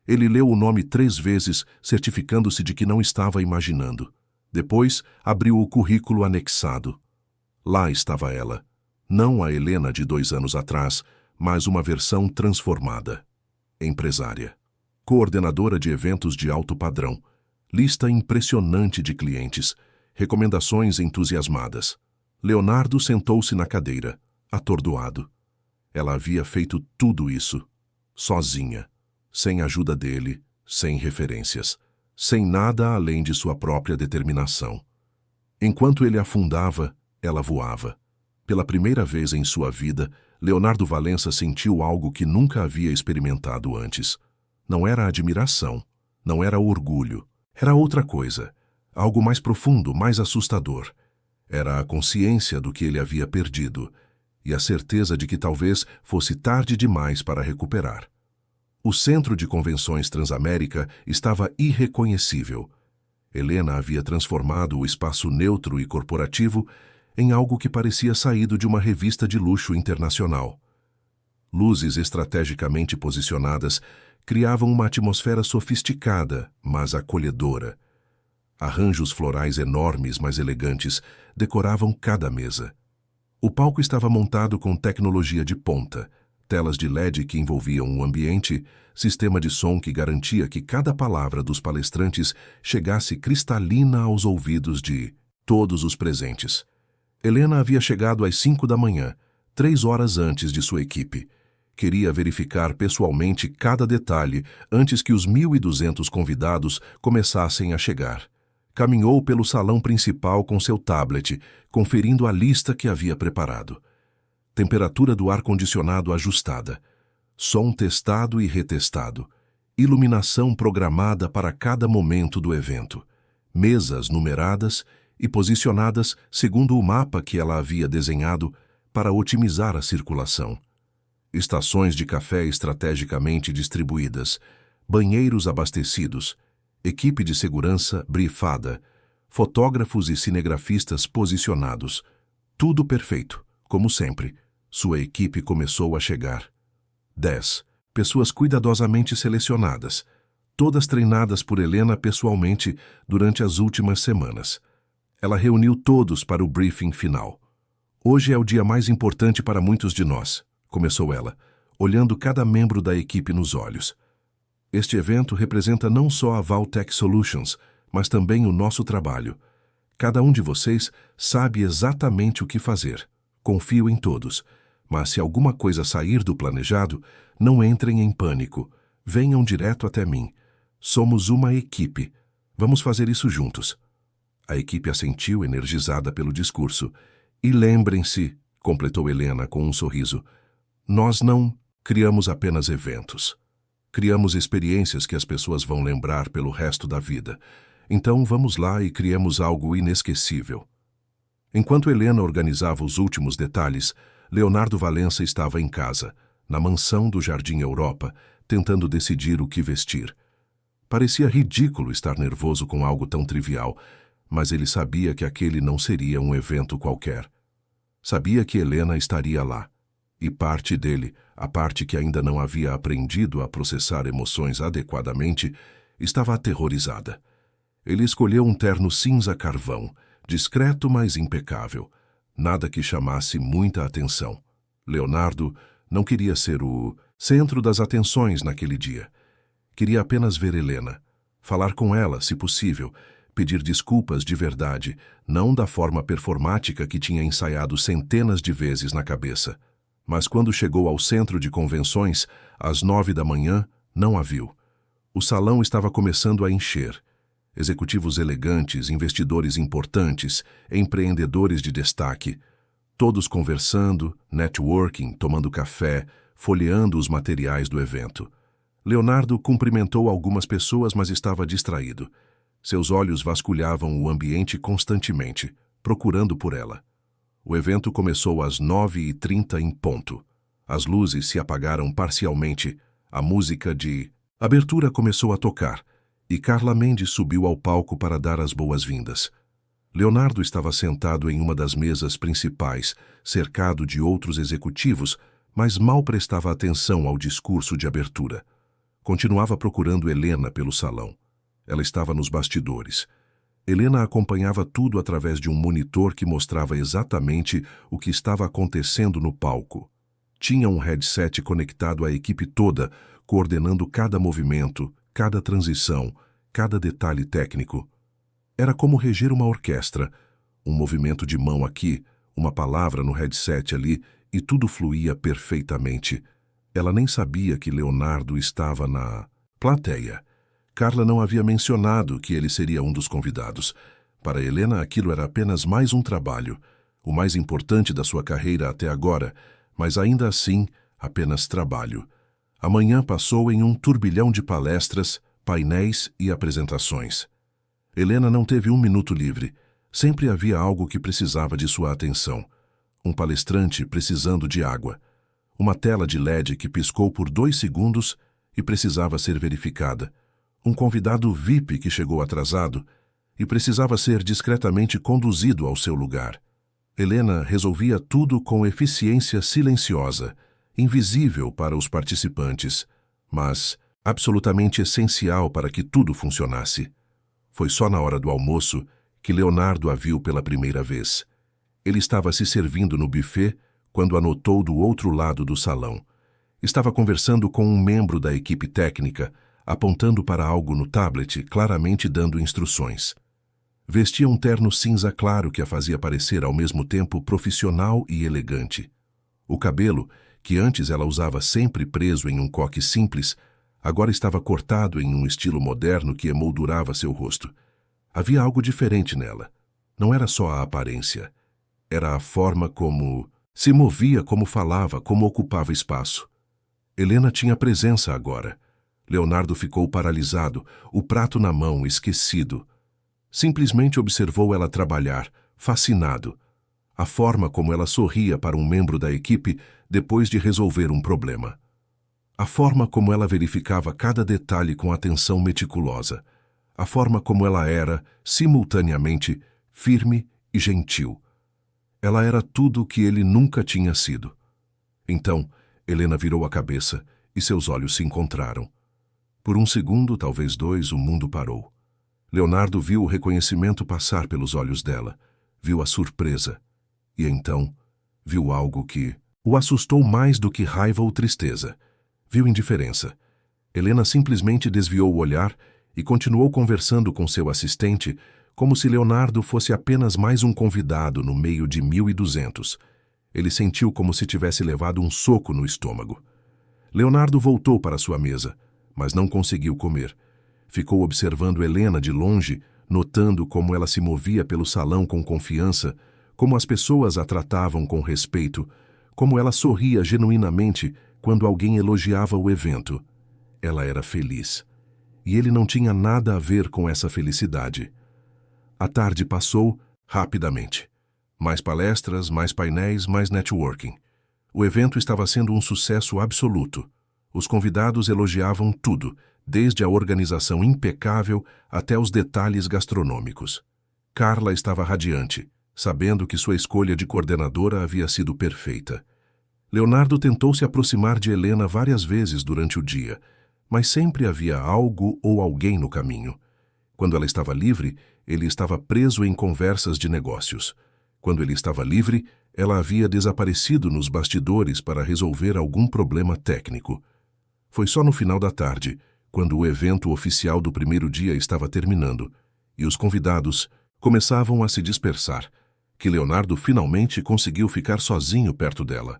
Ele leu o nome 3 vezes, certificando-se de que não estava imaginando. Depois, abriu o currículo anexado. Lá estava ela. Não a Helena de 2 anos atrás, mas uma versão transformada. Empresária. Coordenadora de eventos de alto padrão. Lista impressionante de clientes. Recomendações entusiasmadas. Leonardo sentou-se na cadeira, atordoado. Ela havia feito tudo isso, sozinha, sem ajuda dele, sem referências, sem nada além de sua própria determinação. Enquanto ele afundava, ela voava. Pela primeira vez em sua vida, Leonardo Valença sentiu algo que nunca havia experimentado antes. Não era admiração, não era orgulho, era outra coisa, algo mais profundo, mais assustador. Era a consciência do que ele havia perdido e a certeza de que talvez fosse tarde demais para recuperar. O centro de convenções Transamérica estava irreconhecível. Helena havia transformado o espaço neutro e corporativo em algo que parecia saído de uma revista de luxo internacional. Luzes estrategicamente posicionadas criavam uma atmosfera sofisticada, mas acolhedora. Arranjos florais enormes, mas elegantes, decoravam cada mesa. O palco estava montado com tecnologia de ponta, telas de LED que envolviam o ambiente, sistema de som que garantia que cada palavra dos palestrantes chegasse cristalina aos ouvidos de todos os presentes. Helena havia chegado às 5 da manhã, 3 horas antes de sua equipe. Queria verificar pessoalmente cada detalhe antes que os 1.200 convidados começassem a chegar. Caminhou pelo salão principal com seu tablet, conferindo a lista que havia preparado. Temperatura do ar-condicionado ajustada. Som testado e retestado. Iluminação programada para cada momento do evento. Mesas numeradas e posicionadas segundo o mapa que ela havia desenhado para otimizar a circulação. Estações de café estrategicamente distribuídas. Banheiros abastecidos. Equipe de segurança brifada, fotógrafos e cinegrafistas posicionados. Tudo perfeito, como sempre. Sua equipe começou a chegar. 10 pessoas cuidadosamente selecionadas, todas treinadas por Helena pessoalmente durante as últimas semanas. Ela reuniu todos para o briefing final. Hoje é o dia mais importante para muitos de nós, começou ela, olhando cada membro da equipe nos olhos. Este evento representa não só a Valtech Solutions, mas também o nosso trabalho. Cada um de vocês sabe exatamente o que fazer. Confio em todos. Mas se alguma coisa sair do planejado, não entrem em pânico. Venham direto até mim. Somos uma equipe. Vamos fazer isso juntos. A equipe assentiu, energizada pelo discurso. E lembrem-se, completou Helena com um sorriso, nós não criamos apenas eventos. Criamos experiências que as pessoas vão lembrar pelo resto da vida. Então vamos lá e criemos algo inesquecível. Enquanto Helena organizava os últimos detalhes, Leonardo Valença estava em casa, na mansão do Jardim Europa, tentando decidir o que vestir. Parecia ridículo estar nervoso com algo tão trivial, mas ele sabia que aquele não seria um evento qualquer. Sabia que Helena estaria lá, e parte dele, a parte que ainda não havia aprendido a processar emoções adequadamente, estava aterrorizada. Ele escolheu um terno cinza carvão, discreto mas impecável, nada que chamasse muita atenção. Leonardo não queria ser o centro das atenções naquele dia. Queria apenas ver Helena, falar com ela, se possível, pedir desculpas de verdade, não da forma performática que tinha ensaiado centenas de vezes na cabeça. Mas quando chegou ao centro de convenções, às 9 da manhã, não a viu. O salão estava começando a encher. Executivos elegantes, investidores importantes, empreendedores de destaque, todos conversando, networking, tomando café, folheando os materiais do evento. Leonardo cumprimentou algumas pessoas, mas estava distraído. Seus olhos vasculhavam o ambiente constantemente, procurando por ela. O evento começou às 9h30 em ponto. As luzes se apagaram parcialmente. A música de abertura começou a tocar, e Carla Mendes subiu ao palco para dar as boas-vindas. Leonardo estava sentado em uma das mesas principais, cercado de outros executivos, mas mal prestava atenção ao discurso de abertura. Continuava procurando Helena pelo salão. Ela estava nos bastidores. Helena acompanhava tudo através de um monitor que mostrava exatamente o que estava acontecendo no palco. Tinha um headset conectado à equipe toda, coordenando cada movimento, cada transição, cada detalhe técnico. Era como reger uma orquestra. Um movimento de mão aqui, uma palavra no headset ali, e tudo fluía perfeitamente. Ela nem sabia que Leonardo estava na plateia. Carla não havia mencionado que ele seria um dos convidados. Para Helena, aquilo era apenas mais um trabalho, o mais importante da sua carreira até agora, mas ainda assim, apenas trabalho. A manhã passou em um turbilhão de palestras, painéis e apresentações. Helena não teve um minuto livre. Sempre havia algo que precisava de sua atenção. Um palestrante precisando de água. Uma tela de LED que piscou por 2 segundos e precisava ser verificada. Um convidado VIP que chegou atrasado e precisava ser discretamente conduzido ao seu lugar. Helena resolvia tudo com eficiência silenciosa, invisível para os participantes, mas absolutamente essencial para que tudo funcionasse. Foi só na hora do almoço que Leonardo a viu pela primeira vez. Ele estava se servindo no buffet quando a notou do outro lado do salão. Estava conversando com um membro da equipe técnica, apontando para algo no tablet, claramente dando instruções. Vestia um terno cinza claro que a fazia parecer ao mesmo tempo profissional e elegante. O cabelo, que antes ela usava sempre preso em um coque simples, agora estava cortado em um estilo moderno que emoldurava seu rosto. Havia algo diferente nela. Não era só a aparência. Era a forma como se movia, como falava, como ocupava espaço. Helena tinha presença agora. Leonardo ficou paralisado, o prato na mão, esquecido. Simplesmente observou ela trabalhar, fascinado. A forma como ela sorria para um membro da equipe depois de resolver um problema. A forma como ela verificava cada detalhe com atenção meticulosa. A forma como ela era, simultaneamente, firme e gentil. Ela era tudo o que ele nunca tinha sido. Então, Helena virou a cabeça e seus olhos se encontraram. Por um segundo, talvez 2, o mundo parou. Leonardo viu o reconhecimento passar pelos olhos dela, viu a surpresa, e então viu algo que o assustou mais do que raiva ou tristeza. Viu indiferença. Helena simplesmente desviou o olhar e continuou conversando com seu assistente, como se Leonardo fosse apenas mais um convidado no meio de 1.200. Ele sentiu como se tivesse levado um soco no estômago. Leonardo voltou para sua mesa, mas não conseguiu comer. Ficou observando Helena de longe, notando como ela se movia pelo salão com confiança, como as pessoas a tratavam com respeito, como ela sorria genuinamente quando alguém elogiava o evento. Ela era feliz. E ele não tinha nada a ver com essa felicidade. A tarde passou rapidamente. Mais palestras, mais painéis, mais networking. O evento estava sendo um sucesso absoluto. Os convidados elogiavam tudo, desde a organização impecável até os detalhes gastronômicos. Carla estava radiante, sabendo que sua escolha de coordenadora havia sido perfeita. Leonardo tentou se aproximar de Helena várias vezes durante o dia, mas sempre havia algo ou alguém no caminho. Quando ela estava livre, ele estava preso em conversas de negócios. Quando ele estava livre, ela havia desaparecido nos bastidores para resolver algum problema técnico. Foi só no final da tarde, quando o evento oficial do primeiro dia estava terminando, e os convidados começavam a se dispersar, que Leonardo finalmente conseguiu ficar sozinho perto dela.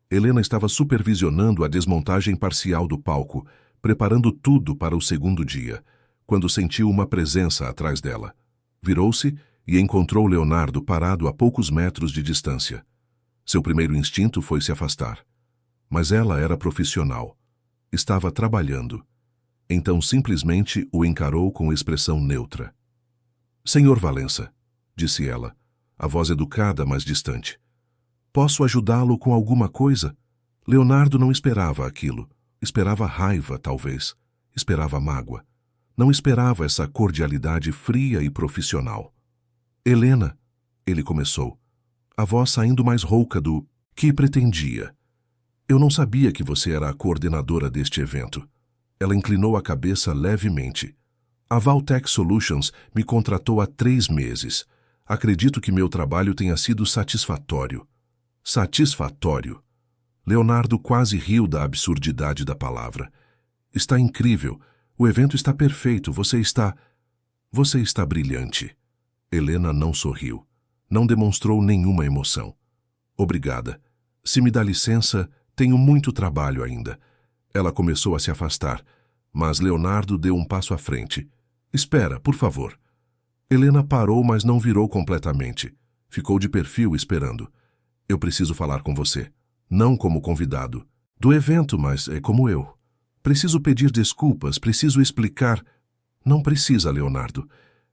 Helena estava supervisionando a desmontagem parcial do palco, preparando tudo para o segundo dia, quando sentiu uma presença atrás dela. Virou-se e encontrou Leonardo parado a poucos metros de distância. Seu primeiro instinto foi se afastar. Mas ela era profissional. Estava trabalhando. Então simplesmente o encarou com expressão neutra. "Senhor Valença", disse ela, a voz educada, mas distante. "Posso ajudá-lo com alguma coisa?" Leonardo não esperava aquilo. Esperava raiva, talvez. Esperava mágoa. Não esperava essa cordialidade fria e profissional. "Helena", ele começou, a voz saindo mais rouca do que pretendia. "Eu não sabia que você era a coordenadora deste evento." Ela inclinou a cabeça levemente. "A Valtech Solutions me contratou há 3 meses. Acredito que meu trabalho tenha sido satisfatório." Satisfatório. Leonardo quase riu da absurdidade da palavra. "Está incrível. O evento está perfeito. Você está brilhante." Helena não sorriu. Não demonstrou nenhuma emoção. "Obrigada. Se me dá licença, tenho muito trabalho ainda." Ela começou a se afastar, mas Leonardo deu um passo à frente. "Espera, por favor." Helena parou, mas não virou completamente. Ficou de perfil esperando. "Eu preciso falar com você. Não como convidado do evento, mas como eu. Preciso pedir desculpas, preciso explicar." "Não precisa, Leonardo."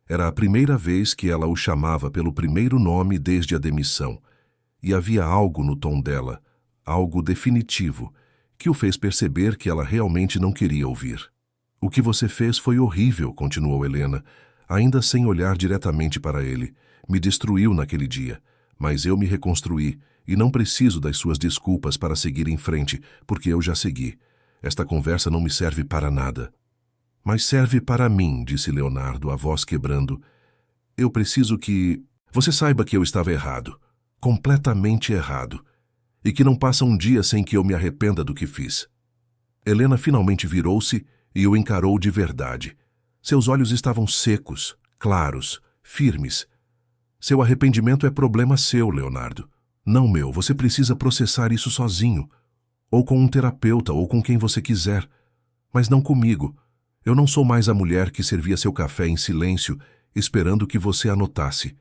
Era a primeira vez que ela o chamava pelo primeiro nome desde a demissão. E havia algo no tom dela, algo definitivo, que o fez perceber que ela realmente não queria ouvir. "O que você fez foi horrível", continuou Helena, ainda sem olhar diretamente para ele. "Me destruiu naquele dia, mas eu me reconstruí e não preciso das suas desculpas para seguir em frente, porque eu já segui. Esta conversa não me serve para nada." "Mas serve para mim", disse Leonardo, a voz quebrando. "Eu preciso que você saiba que eu estava errado, completamente errado, e que não passa um dia sem que eu me arrependa do que fiz." Helena finalmente virou-se e o encarou de verdade. Seus olhos estavam secos, claros, firmes. "Seu arrependimento é problema seu, Leonardo. Não meu. Você precisa processar isso sozinho. Ou com um terapeuta, ou com quem você quiser. Mas não comigo. Eu não sou mais a mulher que servia seu café em silêncio, esperando que você anotasse.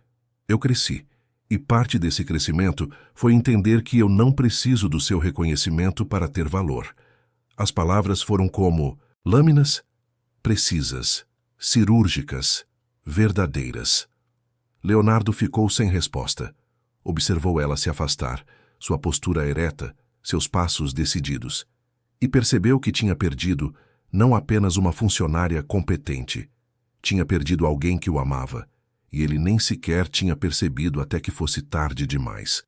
Eu cresci. E parte desse crescimento foi entender que eu não preciso do seu reconhecimento para ter valor." As palavras foram como lâminas precisas, cirúrgicas, verdadeiras. Leonardo ficou sem resposta. Observou ela se afastar, sua postura ereta, seus passos decididos. E percebeu que tinha perdido não apenas uma funcionária competente. Tinha perdido alguém que o amava. E ele nem sequer tinha percebido até que fosse tarde demais.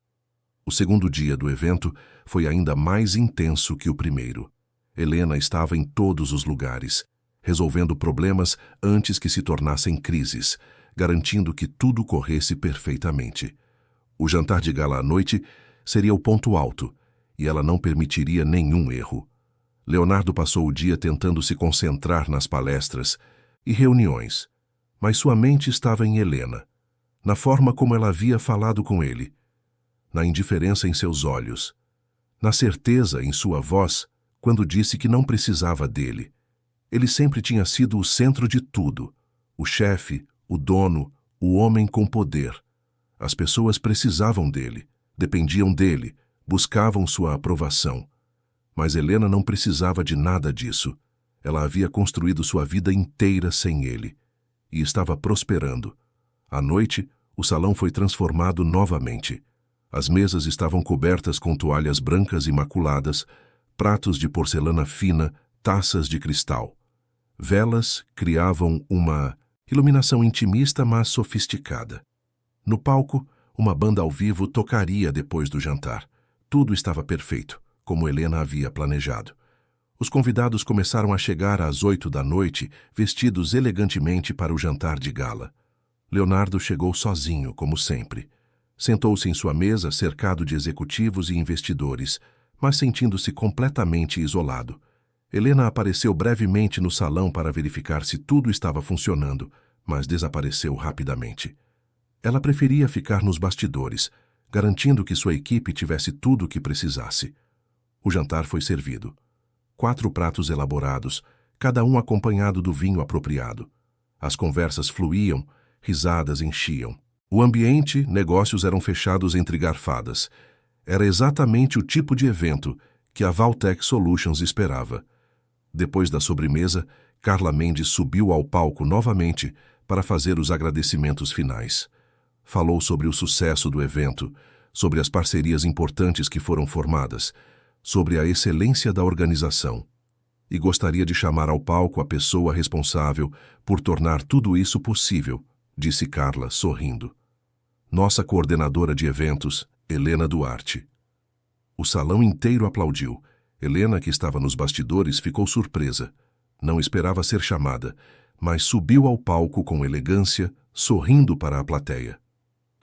O segundo dia do evento foi ainda mais intenso que o primeiro. Helena estava em todos os lugares. resolvendo problemas antes que se tornassem crises, garantindo que tudo corresse perfeitamente. O jantar de gala à noite seria o ponto alto, e ela não permitiria nenhum erro. Leonardo passou o dia tentando se concentrar nas palestras e reuniões, mas sua mente estava em Helena, na forma como ela havia falado com ele, na indiferença em seus olhos, na certeza em sua voz quando disse que não precisava dele. Ele sempre tinha sido o centro de tudo, o chefe, o dono, o homem com poder. As pessoas precisavam dele, dependiam dele, buscavam sua aprovação. Mas Helena não precisava de nada disso. Ela havia construído sua vida inteira sem ele, e estava prosperando. À noite, o salão foi transformado novamente. As mesas estavam cobertas com toalhas brancas imaculadas, pratos de porcelana fina, taças de cristal. Velas criavam uma iluminação intimista, mas sofisticada. No palco, uma banda ao vivo tocaria depois do jantar. Tudo estava perfeito, como Helena havia planejado. Os convidados começaram a chegar às 8 da noite, vestidos elegantemente para o jantar de gala. Leonardo chegou sozinho, como sempre. Sentou-se em sua mesa, cercado de executivos e investidores, mas sentindo-se completamente isolado. Helena apareceu brevemente no salão para verificar se tudo estava funcionando, mas desapareceu rapidamente. Ela preferia ficar nos bastidores, garantindo que sua equipe tivesse tudo o que precisasse. O jantar foi servido. 4 pratos elaborados, cada um acompanhado do vinho apropriado. As conversas fluíam, risadas enchiam. O ambiente, negócios eram fechados entre garfadas. Era exatamente o tipo de evento que a Valtech Solutions esperava. Depois da sobremesa, Carla Mendes subiu ao palco novamente para fazer os agradecimentos finais. Falou sobre o sucesso do evento, sobre as parcerias importantes que foram formadas, sobre a excelência da organização. E gostaria de chamar ao palco a pessoa responsável por tornar tudo isso possível, disse Carla, sorrindo. Nossa coordenadora de eventos, Helena Duarte. O salão inteiro aplaudiu. Helena, que estava nos bastidores, ficou surpresa. Não esperava ser chamada, mas subiu ao palco com elegância, sorrindo para a plateia.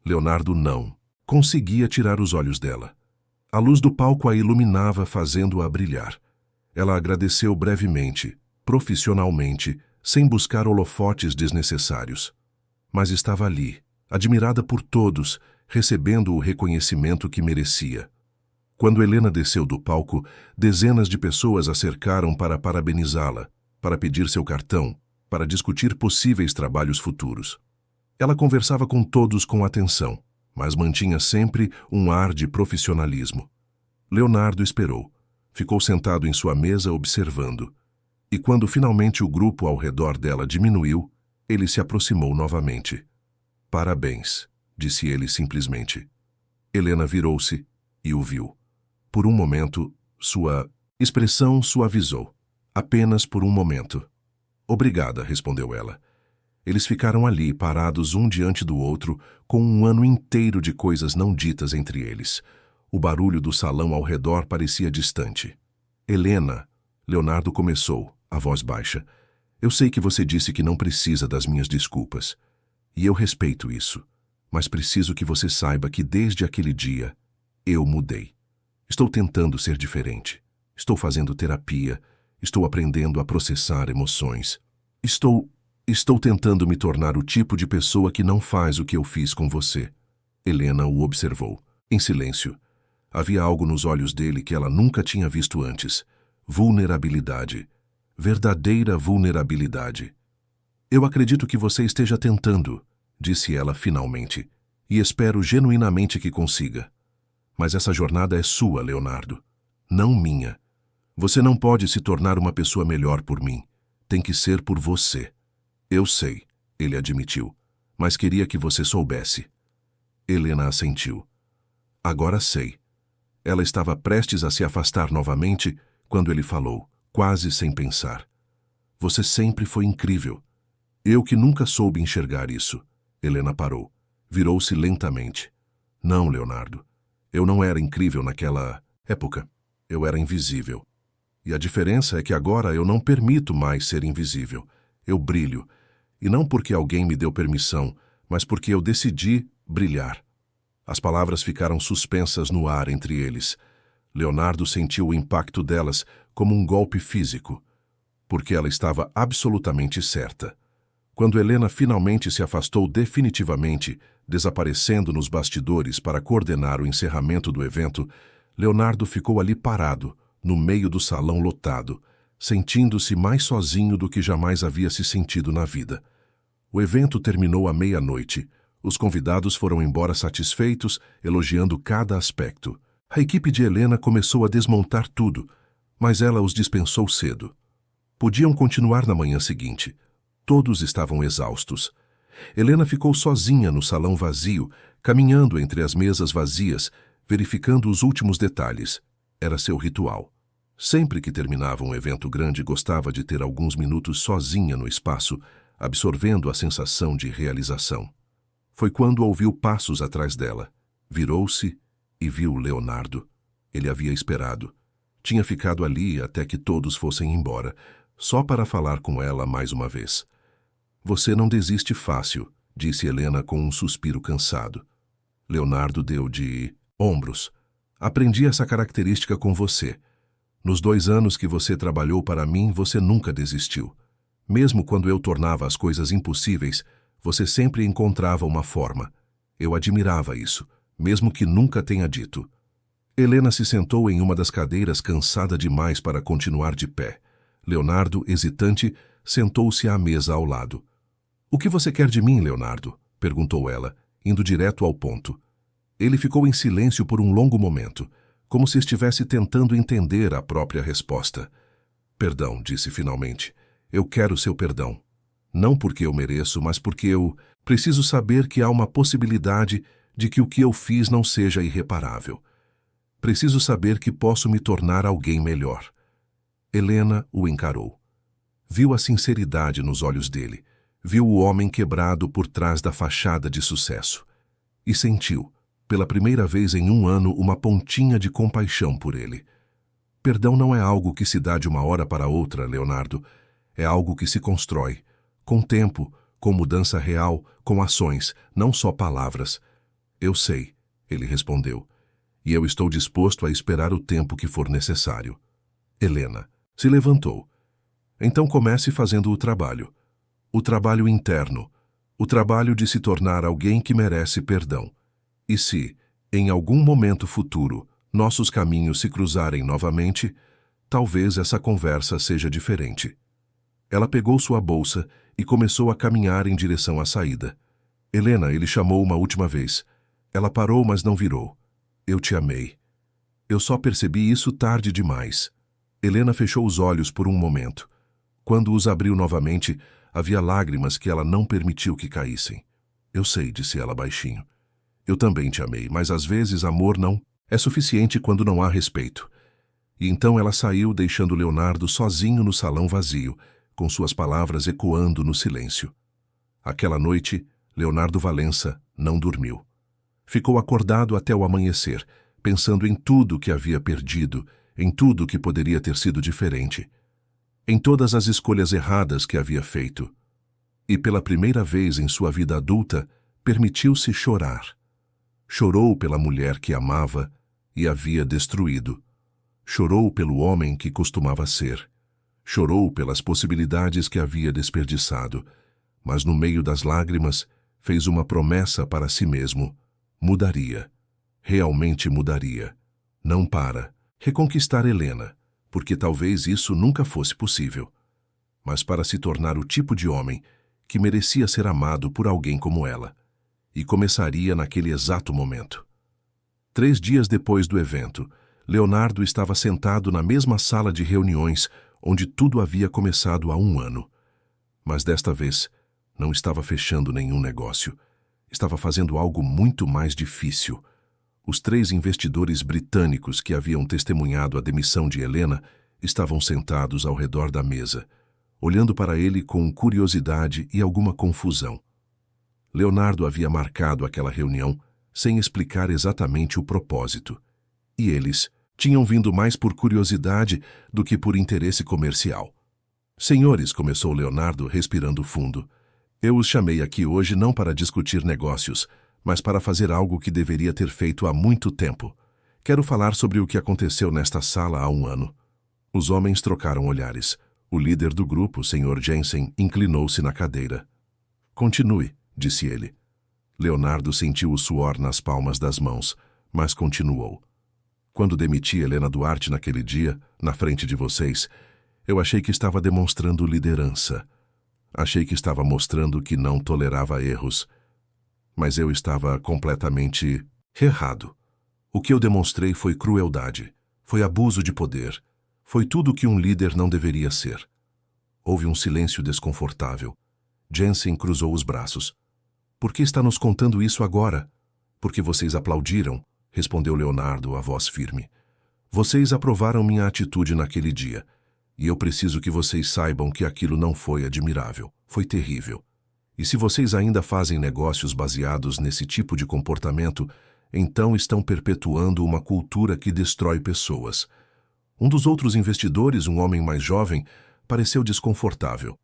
Leonardo não conseguia tirar os olhos dela. A luz do palco a iluminava, fazendo-a brilhar. Ela agradeceu brevemente, profissionalmente, sem buscar holofotes desnecessários. Mas estava ali, admirada por todos, recebendo o reconhecimento que merecia. Quando Helena desceu do palco, dezenas de pessoas a cercaram para parabenizá-la, para pedir seu cartão, para discutir possíveis trabalhos futuros. Ela conversava com todos com atenção, mas mantinha sempre um ar de profissionalismo. Leonardo esperou. Ficou sentado em sua mesa observando. E quando finalmente o grupo ao redor dela diminuiu, ele se aproximou novamente. Parabéns, disse ele simplesmente. Helena virou-se e o viu. Por um momento, sua expressão suavizou. Apenas por um momento. Obrigada, respondeu ela. Eles ficaram ali, parados um diante do outro, com um ano inteiro de coisas não ditas entre eles. O barulho do salão ao redor parecia distante. Helena, Leonardo começou, a voz baixa. Eu sei que você disse que não precisa das minhas desculpas. E eu respeito isso. Mas preciso que você saiba que desde aquele dia, eu mudei. Estou tentando ser diferente. Estou fazendo terapia. Estou aprendendo a processar emoções. Estou tentando me tornar o tipo de pessoa que não faz o que eu fiz com você. Helena o observou, em silêncio. Havia algo nos olhos dele que ela nunca tinha visto antes. Vulnerabilidade. Verdadeira vulnerabilidade. Eu acredito que você esteja tentando, disse ela finalmente, e espero genuinamente que consiga. Mas essa jornada é sua, Leonardo, não minha. Você não pode se tornar uma pessoa melhor por mim. Tem que ser por você. Eu sei, ele admitiu, mas queria que você soubesse. Helena assentiu. Agora sei. Ela estava prestes a se afastar novamente quando ele falou, quase sem pensar. Você sempre foi incrível. Eu que nunca soube enxergar isso. Helena parou. Virou-se lentamente. Não, Leonardo. Eu não era incrível naquela época. Eu era invisível. E a diferença é que agora eu não permito mais ser invisível. Eu brilho. E não porque alguém me deu permissão, mas porque eu decidi brilhar. As palavras ficaram suspensas no ar entre eles. Leonardo sentiu o impacto delas como um golpe físico, porque ela estava absolutamente certa. Quando Helena finalmente se afastou definitivamente, desaparecendo nos bastidores para coordenar o encerramento do evento, Leonardo ficou ali parado, no meio do salão lotado, sentindo-se mais sozinho do que jamais havia se sentido na vida. O evento terminou à meia-noite. Os convidados foram embora satisfeitos, elogiando cada aspecto. A equipe de Helena começou a desmontar tudo, mas ela os dispensou cedo. Podiam continuar na manhã seguinte. Todos estavam exaustos. Helena ficou sozinha no salão vazio, caminhando entre as mesas vazias, verificando os últimos detalhes. Era seu ritual. Sempre que terminava um evento grande, gostava de ter alguns minutos sozinha no espaço, absorvendo a sensação de realização. Foi quando ouviu passos atrás dela. Virou-se e viu Leonardo. Ele havia esperado. Tinha ficado ali até que todos fossem embora, só para falar com ela mais uma vez. Você não desiste fácil, disse Helena com um suspiro cansado. Leonardo deu de ombros. Aprendi essa característica com você. Nos 2 anos que você trabalhou para mim, você nunca desistiu. Mesmo quando eu tornava as coisas impossíveis, você sempre encontrava uma forma. Eu admirava isso, mesmo que nunca tenha dito. Helena se sentou em uma das cadeiras, cansada demais para continuar de pé. Leonardo, hesitante, sentou-se à mesa ao lado. O que você quer de mim, Leonardo? Perguntou ela, indo direto ao ponto. Ele ficou em silêncio por um longo momento, como se estivesse tentando entender a própria resposta. Perdão, disse finalmente. Eu quero seu perdão. Não porque eu mereço, mas porque eu preciso saber que há uma possibilidade de que o que eu fiz não seja irreparável. Preciso saber que posso me tornar alguém melhor. Helena o encarou. Viu a sinceridade nos olhos dele. Viu o homem quebrado por trás da fachada de sucesso. E sentiu, pela primeira vez em 1 ano, uma pontinha de compaixão por ele. Perdão não é algo que se dá de uma hora para outra, Leonardo. É algo que se constrói, com tempo, com mudança real, com ações, não só palavras. Eu sei, ele respondeu, e eu estou disposto a esperar o tempo que for necessário. Helena se levantou. Então comece fazendo o trabalho. O trabalho interno. O trabalho de se tornar alguém que merece perdão. E se, em algum momento futuro, nossos caminhos se cruzarem novamente, talvez essa conversa seja diferente. Ela pegou sua bolsa e começou a caminhar em direção à saída. Helena, ele chamou uma última vez. Ela parou, mas não virou. Eu te amei. Eu só percebi isso tarde demais. Helena fechou os olhos por um momento. Quando os abriu novamente, havia lágrimas que ela não permitiu que caíssem. Eu sei, disse ela baixinho. Eu também te amei, mas às vezes amor não é suficiente quando não há respeito. E então ela saiu, deixando Leonardo sozinho no salão vazio, com suas palavras ecoando no silêncio. Aquela noite, Leonardo Valença não dormiu. Ficou acordado até o amanhecer, pensando em tudo que havia perdido, em tudo que poderia ter sido diferente, em todas as escolhas erradas que havia feito. E pela primeira vez em sua vida adulta, permitiu-se chorar. Chorou pela mulher que amava e havia destruído. Chorou pelo homem que costumava ser. Chorou pelas possibilidades que havia desperdiçado, mas no meio das lágrimas fez uma promessa para si mesmo. Mudaria. Realmente mudaria. Não para reconquistar Helena, porque talvez isso nunca fosse possível, mas para se tornar o tipo de homem que merecia ser amado por alguém como ela. E começaria naquele exato momento. 3 dias depois do evento, Leonardo estava sentado na mesma sala de reuniões onde tudo havia começado há 1 ano. Mas desta vez, não estava fechando nenhum negócio. Estava fazendo algo muito mais difícil. Os 3 investidores britânicos que haviam testemunhado a demissão de Helena estavam sentados ao redor da mesa, olhando para ele com curiosidade e alguma confusão. Leonardo havia marcado aquela reunião sem explicar exatamente o propósito. E eles Tinham vindo mais por curiosidade do que por interesse comercial. Senhores, começou Leonardo, respirando fundo. Eu os chamei aqui hoje não para discutir negócios, mas para fazer algo que deveria ter feito há muito tempo. Quero falar sobre o que aconteceu nesta sala há um ano. Os homens trocaram olhares. O líder do grupo, Sr. Jensen, inclinou-se na cadeira. Continue, disse ele. Leonardo sentiu o suor nas palmas das mãos, mas continuou. Quando demiti Helena Duarte naquele dia, na frente de vocês, eu achei que estava demonstrando liderança. Achei que estava mostrando que não tolerava erros. Mas eu estava completamente errado. O que eu demonstrei foi crueldade, foi abuso de poder, foi tudo o que um líder não deveria ser. Houve um silêncio desconfortável. Jensen cruzou os braços. Por que está nos contando isso agora? Porque vocês aplaudiram, respondeu Leonardo, a voz firme. Vocês aprovaram minha atitude naquele dia, e eu preciso que vocês saibam que aquilo não foi admirável, foi terrível. E se vocês ainda fazem negócios baseados nesse tipo de comportamento, então estão perpetuando uma cultura que destrói pessoas. Um dos outros investidores, um homem mais jovem, pareceu desconfortável.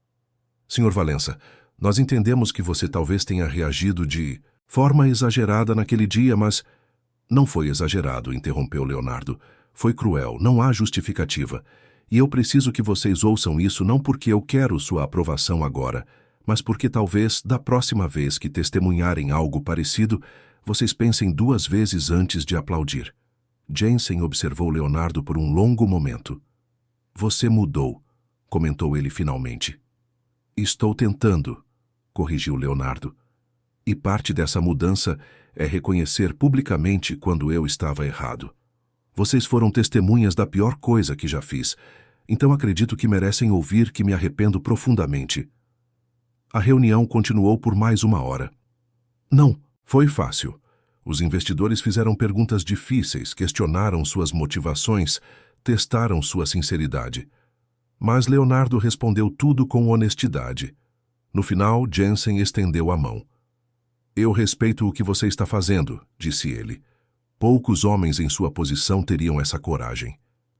Sr. Valença, nós entendemos que você talvez tenha reagido de forma exagerada naquele dia, mas... Não foi exagerado, interrompeu Leonardo. Foi cruel, não há justificativa. E eu preciso que vocês ouçam isso não porque eu quero sua aprovação agora, mas porque talvez, da próxima vez que testemunharem algo parecido, vocês pensem 2 vezes antes de aplaudir. Jensen observou Leonardo por um longo momento. Você mudou, comentou ele finalmente. Estou tentando, corrigiu Leonardo. E parte dessa mudança é reconhecer publicamente quando eu estava errado. Vocês foram testemunhas da pior coisa que já fiz, então acredito que merecem ouvir que me arrependo profundamente. A reunião continuou por mais 1 hora. Não, foi fácil. Os investidores fizeram perguntas difíceis, questionaram suas motivações, testaram sua sinceridade. Mas Leonardo respondeu tudo com honestidade. No final, Jensen estendeu a mão. Eu respeito o que você está fazendo, disse ele. Poucos homens em sua posição teriam essa coragem.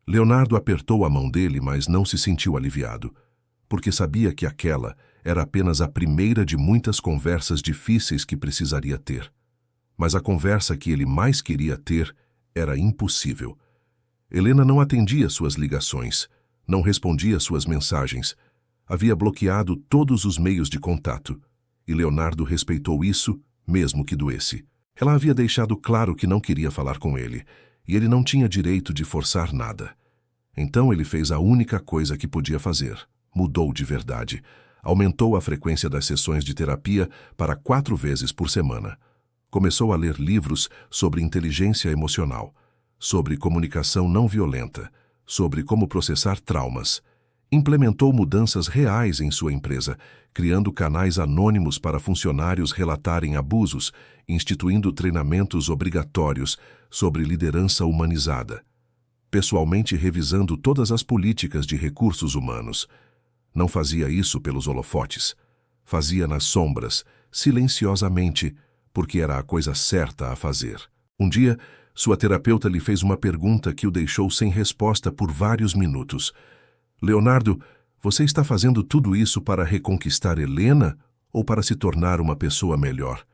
Leonardo apertou a mão dele, mas não se sentiu aliviado, porque sabia que aquela era apenas a primeira de muitas conversas difíceis que precisaria ter. Mas a conversa que ele mais queria ter era impossível. Helena não atendia suas ligações, não respondia suas mensagens. Havia bloqueado todos os meios de contato, e Leonardo respeitou isso, mesmo que doesse. Ela havia deixado claro que não queria falar com ele, e ele não tinha direito de forçar nada. Então ele fez a única coisa que podia fazer. Mudou de verdade. Aumentou a frequência das sessões de terapia para 4 vezes por semana. Começou a ler livros sobre inteligência emocional, sobre comunicação não violenta, sobre como processar traumas. Implementou mudanças reais em sua empresa, criando canais anônimos para funcionários relatarem abusos, instituindo treinamentos obrigatórios sobre liderança humanizada. Pessoalmente revisando todas as políticas de recursos humanos. Não fazia isso pelos holofotes. Fazia nas sombras, silenciosamente, porque era a coisa certa a fazer. Um dia, sua terapeuta lhe fez uma pergunta que o deixou sem resposta por vários minutos. Leonardo, você está fazendo tudo isso para reconquistar Helena ou para se tornar uma pessoa melhor?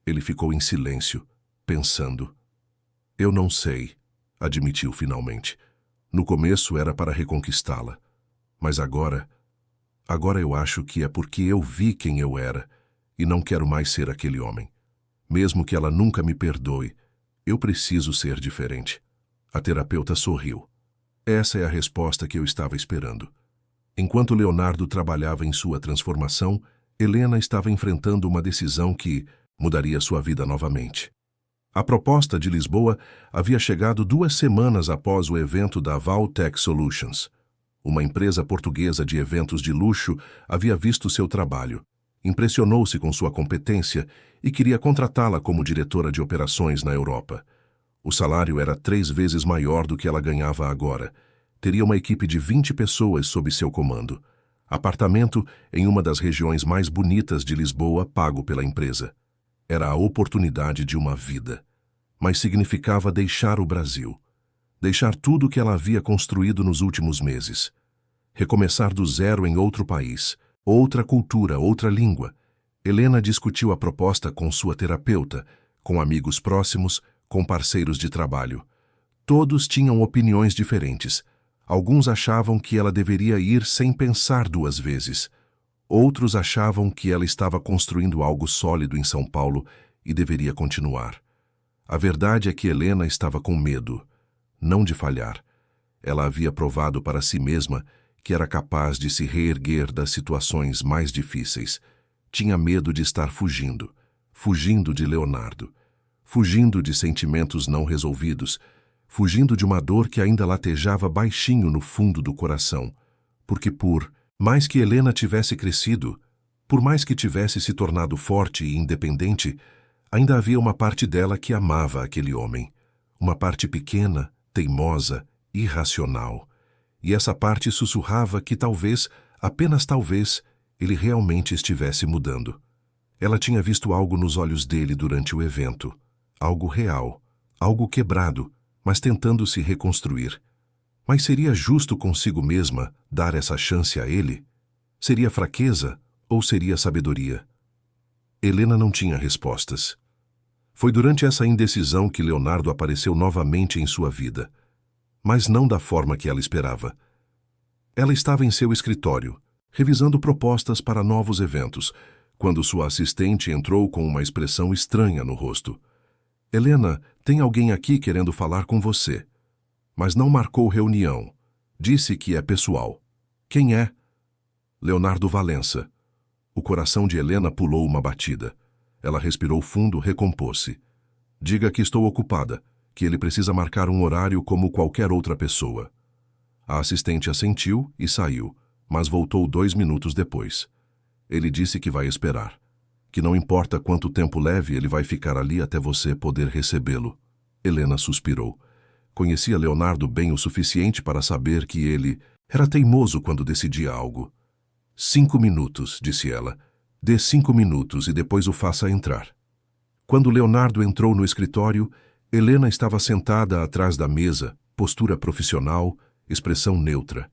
Ele ficou em silêncio, pensando. Eu não sei, admitiu finalmente. No começo era para reconquistá-la, mas agora eu acho que é porque eu vi quem eu era e não quero mais ser aquele homem. Mesmo que ela nunca me perdoe, eu preciso ser diferente. A terapeuta sorriu. Essa é a resposta que eu estava esperando. Enquanto Leonardo trabalhava em sua transformação, Helena estava enfrentando uma decisão que mudaria sua vida novamente. A proposta de Lisboa havia chegado 2 semanas após o evento da Valtech Solutions. Uma empresa portuguesa de eventos de luxo havia visto seu trabalho, impressionou-se com sua competência e queria contratá-la como diretora de operações na Europa. O salário era 3 vezes maior do que ela ganhava agora. Teria uma equipe de 20 pessoas sob seu comando. Apartamento em uma das regiões mais bonitas de Lisboa, pago pela empresa. Era a oportunidade de uma vida. Mas significava deixar o Brasil. Deixar tudo o que ela havia construído nos últimos meses. Recomeçar do zero em outro país, outra cultura, outra língua. Helena discutiu a proposta com sua terapeuta, com amigos próximos, com parceiros de trabalho. Todos tinham opiniões diferentes. Alguns achavam que ela deveria ir sem pensar duas vezes. Outros achavam que ela estava construindo algo sólido em São Paulo e deveria continuar. A verdade é que Helena estava com medo, não de falhar. Ela havia provado para si mesma que era capaz de se reerguer das situações mais difíceis. Tinha medo de estar fugindo, fugindo de Leonardo, fugindo de sentimentos não resolvidos, fugindo de uma dor que ainda latejava baixinho no fundo do coração, porque por mais que Helena tivesse crescido, por mais que tivesse se tornado forte e independente, ainda havia uma parte dela que amava aquele homem, uma parte pequena, teimosa, irracional. E essa parte sussurrava que talvez, apenas talvez, ele realmente estivesse mudando. Ela tinha visto algo nos olhos dele durante o evento, algo real, algo quebrado, mas tentando se reconstruir. Mas seria justo consigo mesma dar essa chance a ele? Seria fraqueza ou seria sabedoria? Helena não tinha respostas. Foi durante essa indecisão que Leonardo apareceu novamente em sua vida, mas não da forma que ela esperava. Ela estava em seu escritório, revisando propostas para novos eventos, quando sua assistente entrou com uma expressão estranha no rosto. Helena, tem alguém aqui querendo falar com você. Mas não marcou reunião. Disse que é pessoal. Quem é? Leonardo Valença. O coração de Helena pulou uma batida. Ela respirou fundo, recompôs-se. Diga que estou ocupada, que ele precisa marcar um horário como qualquer outra pessoa. A assistente assentiu e saiu, mas voltou 2 minutos depois. Ele disse que vai esperar. Que não importa quanto tempo leve, ele vai ficar ali até você poder recebê-lo. Helena suspirou. Conhecia Leonardo bem o suficiente para saber que ele era teimoso quando decidia algo. 5 minutos, disse ela. Dê 5 minutos e depois o faça entrar. Quando Leonardo entrou no escritório, Helena estava sentada atrás da mesa, postura profissional, expressão neutra.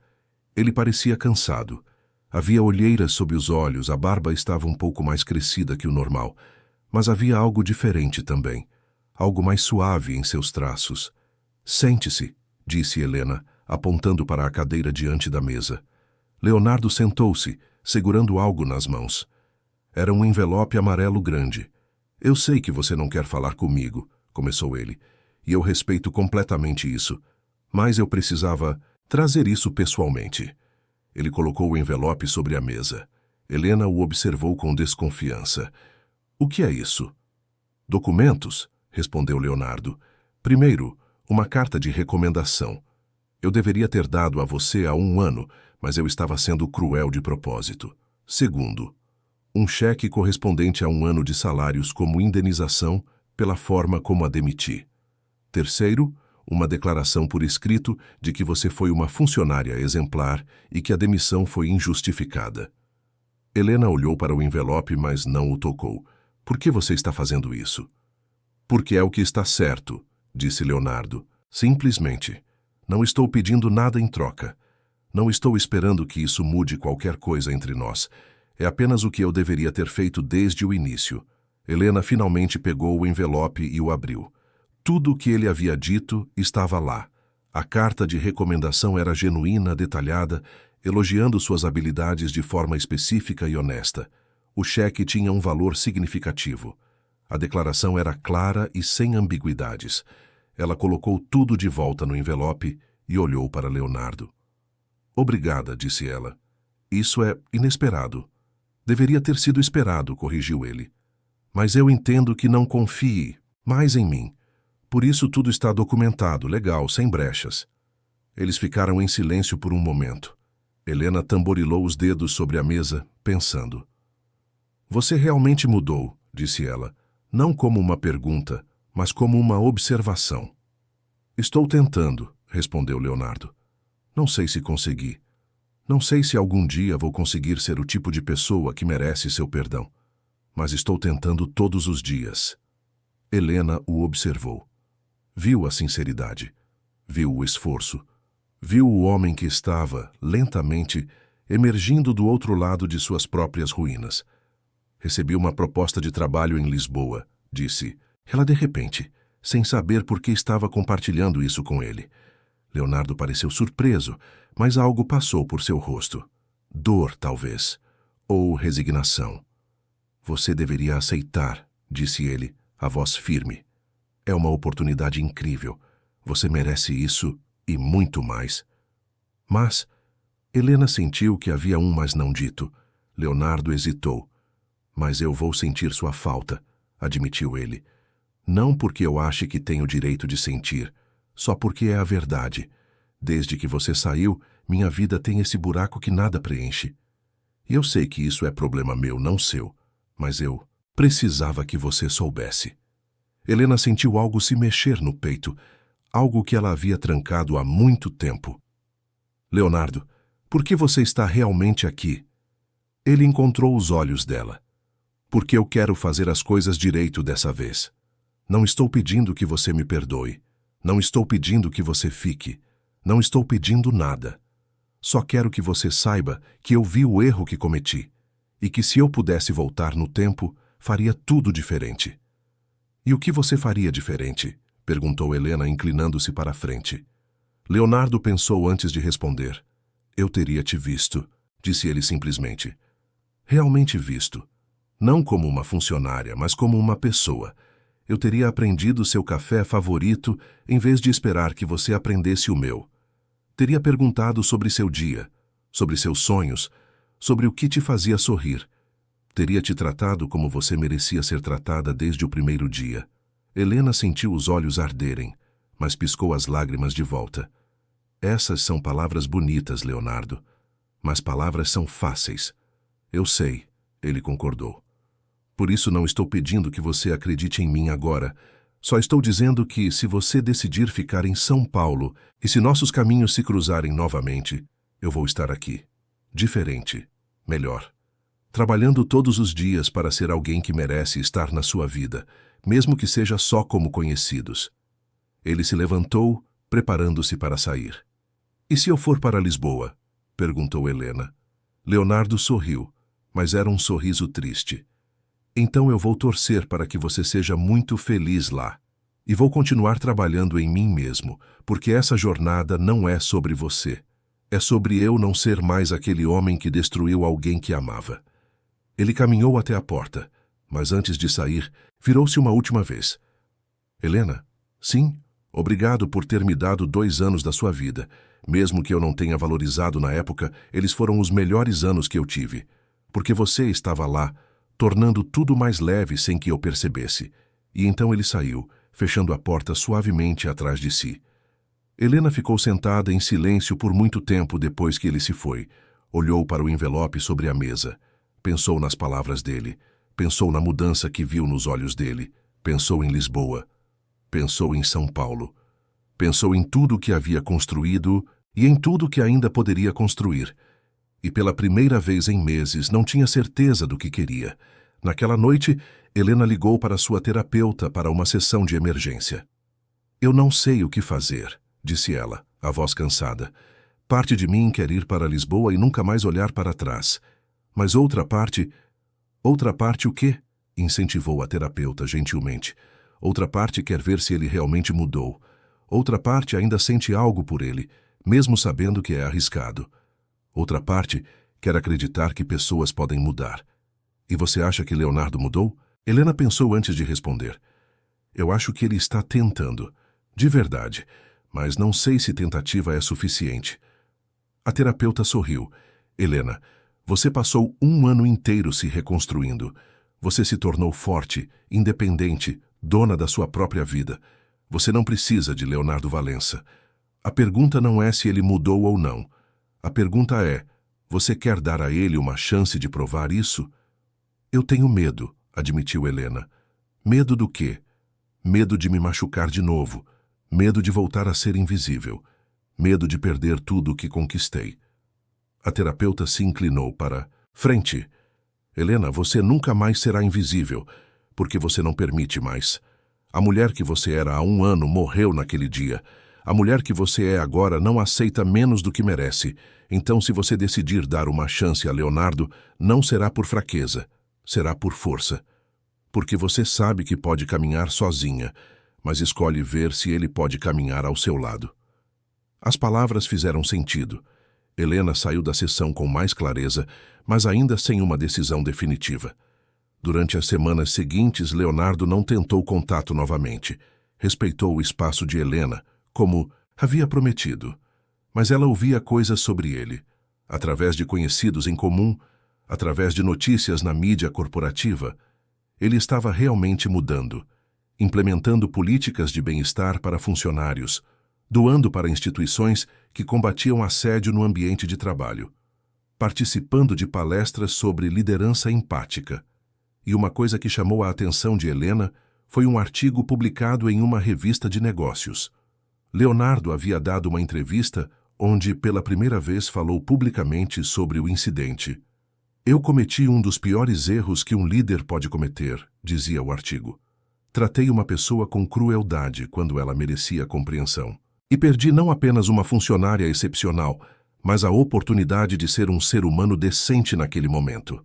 Ele parecia cansado. Havia olheiras sob os olhos, a barba estava um pouco mais crescida que o normal, mas havia algo diferente também, algo mais suave em seus traços. Sente-se, disse Helena, apontando para a cadeira diante da mesa. Leonardo sentou-se, segurando algo nas mãos. Era um envelope amarelo grande. Eu sei que você não quer falar comigo, começou ele, e eu respeito completamente isso, mas eu precisava trazer isso pessoalmente. Ele colocou o envelope sobre a mesa. Helena o observou com desconfiança. O que é isso? Documentos, respondeu Leonardo. Primeiro, uma carta de recomendação. Eu deveria ter dado a você há 1 ano, mas eu estava sendo cruel de propósito. Segundo, um cheque correspondente a 1 ano de salários como indenização pela forma como a demiti. Terceiro, uma declaração por escrito de que você foi uma funcionária exemplar e que a demissão foi injustificada. Helena olhou para o envelope, mas não o tocou. Por que você está fazendo isso? Porque é o que está certo, disse Leonardo. Simplesmente. Não estou pedindo nada em troca. Não estou esperando que isso mude qualquer coisa entre nós. É apenas o que eu deveria ter feito desde o início. Helena finalmente pegou o envelope e o abriu. Tudo o que ele havia dito estava lá. A carta de recomendação era genuína, detalhada, elogiando suas habilidades de forma específica e honesta. O cheque tinha um valor significativo. A declaração era clara e sem ambiguidades. Ela colocou tudo de volta no envelope e olhou para Leonardo. Obrigada, disse ela. Isso é inesperado. Deveria ter sido esperado, corrigiu ele. Mas eu entendo que não confie mais em mim. Por isso tudo está documentado, legal, sem brechas. Eles ficaram em silêncio por um momento. Helena tamborilou os dedos sobre a mesa, pensando. Você realmente mudou, disse ela, não como uma pergunta, mas como uma observação. Estou tentando, respondeu Leonardo. Não sei se consegui. Não sei se algum dia vou conseguir ser o tipo de pessoa que merece seu perdão. Mas estou tentando todos os dias. Helena o observou. Viu a sinceridade. Viu o esforço. Viu o homem que estava, lentamente, emergindo do outro lado de suas próprias ruínas. Recebi uma proposta de trabalho em Lisboa, disse ela de repente, sem saber por que estava compartilhando isso com ele. Leonardo pareceu surpreso, mas algo passou por seu rosto. Dor, talvez. Ou resignação. Você deveria aceitar, disse ele, a voz firme. É uma oportunidade incrível. Você merece isso e muito mais. Mas Helena sentiu que havia um mas não dito. Leonardo hesitou. Mas eu vou sentir sua falta, admitiu ele. Não porque eu ache que tenho o direito de sentir, só porque é a verdade. Desde que você saiu, minha vida tem esse buraco que nada preenche. E eu sei que isso é problema meu, não seu, mas eu precisava que você soubesse. Helena sentiu algo se mexer no peito, algo que ela havia trancado há muito tempo. Leonardo, por que você está realmente aqui? Ele encontrou os olhos dela. Porque eu quero fazer as coisas direito dessa vez. Não estou pedindo que você me perdoe. Não estou pedindo que você fique. Não estou pedindo nada. Só quero que você saiba que eu vi o erro que cometi e que se eu pudesse voltar no tempo, faria tudo diferente. E o que você faria diferente? Perguntou Helena, inclinando-se para a frente. Leonardo pensou antes de responder. Eu teria te visto, disse ele simplesmente. Realmente visto. Não como uma funcionária, mas como uma pessoa. Eu teria aprendido seu café favorito em vez de esperar que você aprendesse o meu. Teria perguntado sobre seu dia, sobre seus sonhos, sobre o que te fazia sorrir. Teria te tratado como você merecia ser tratada desde o primeiro dia. Helena sentiu os olhos arderem, mas piscou as lágrimas de volta. Essas são palavras bonitas, Leonardo. Mas palavras são fáceis. Eu sei, ele concordou. Por isso não estou pedindo que você acredite em mim agora. Só estou dizendo que, se você decidir ficar em São Paulo e se nossos caminhos se cruzarem novamente, eu vou estar aqui. Diferente. Melhor. Trabalhando todos os dias para ser alguém que merece estar na sua vida, mesmo que seja só como conhecidos. Ele se levantou, preparando-se para sair. E se eu for para Lisboa? Perguntou Helena. Leonardo sorriu, mas era um sorriso triste. Então eu vou torcer para que você seja muito feliz lá. E vou continuar trabalhando em mim mesmo, porque essa jornada não é sobre você. É sobre eu não ser mais aquele homem que destruiu alguém que amava. Ele caminhou até a porta, mas antes de sair, virou-se uma última vez. Helena? Sim, obrigado por ter me dado 2 anos da sua vida. Mesmo que eu não tenha valorizado na época, eles foram os melhores anos que eu tive. Porque você estava lá, tornando tudo mais leve sem que eu percebesse. E então ele saiu, fechando a porta suavemente atrás de si. Helena ficou sentada em silêncio por muito tempo depois que ele se foi. Olhou para o envelope sobre a mesa. Pensou nas palavras dele. Pensou na mudança que viu nos olhos dele. Pensou em Lisboa. Pensou em São Paulo. Pensou em tudo que havia construído e em tudo que ainda poderia construir. E pela primeira vez em meses não tinha certeza do que queria. Naquela noite, Helena ligou para sua terapeuta para uma sessão de emergência. Eu não sei o que fazer, disse ela, a voz cansada. Parte de mim quer ir para Lisboa e nunca mais olhar para trás. Mas outra parte o quê? Incentivou a terapeuta gentilmente. Outra parte quer ver se ele realmente mudou. Outra parte ainda sente algo por ele, mesmo sabendo que é arriscado. Outra parte quer acreditar que pessoas podem mudar. E você acha que Leonardo mudou? Helena pensou antes de responder. Eu acho que ele está tentando. De verdade. Mas não sei se tentativa é suficiente. A terapeuta sorriu. Helena, você passou 1 ano inteiro se reconstruindo. Você se tornou forte, independente, dona da sua própria vida. Você não precisa de Leonardo Valença. A pergunta não é se ele mudou ou não. A pergunta é, você quer dar a ele uma chance de provar isso? Eu tenho medo, admitiu Helena. Medo do quê? Medo de me machucar de novo. Medo de voltar a ser invisível. Medo de perder tudo o que conquistei. A terapeuta se inclinou para frente. Helena, você nunca mais será invisível, porque você não permite mais. A mulher que você era há 1 ano morreu naquele dia. A mulher que você é agora não aceita menos do que merece. Então, se você decidir dar uma chance a Leonardo, não será por fraqueza, será por força. Porque você sabe que pode caminhar sozinha, mas escolhe ver se ele pode caminhar ao seu lado. As palavras fizeram sentido. Helena saiu da sessão com mais clareza, mas ainda sem uma decisão definitiva. Durante as semanas seguintes, Leonardo não tentou contato novamente. Respeitou o espaço de Helena, como havia prometido. Mas ela ouvia coisas sobre ele, através de conhecidos em comum, através de notícias na mídia corporativa. Ele estava realmente mudando, implementando políticas de bem-estar para funcionários, doando para instituições que combatiam assédio no ambiente de trabalho, participando de palestras sobre liderança empática. E uma coisa que chamou a atenção de Helena foi um artigo publicado em uma revista de negócios. Leonardo havia dado uma entrevista onde, pela primeira vez, falou publicamente sobre o incidente. Eu cometi um dos piores erros que um líder pode cometer, dizia o artigo. Tratei uma pessoa com crueldade quando ela merecia compreensão. E perdi não apenas uma funcionária excepcional, mas a oportunidade de ser um ser humano decente naquele momento.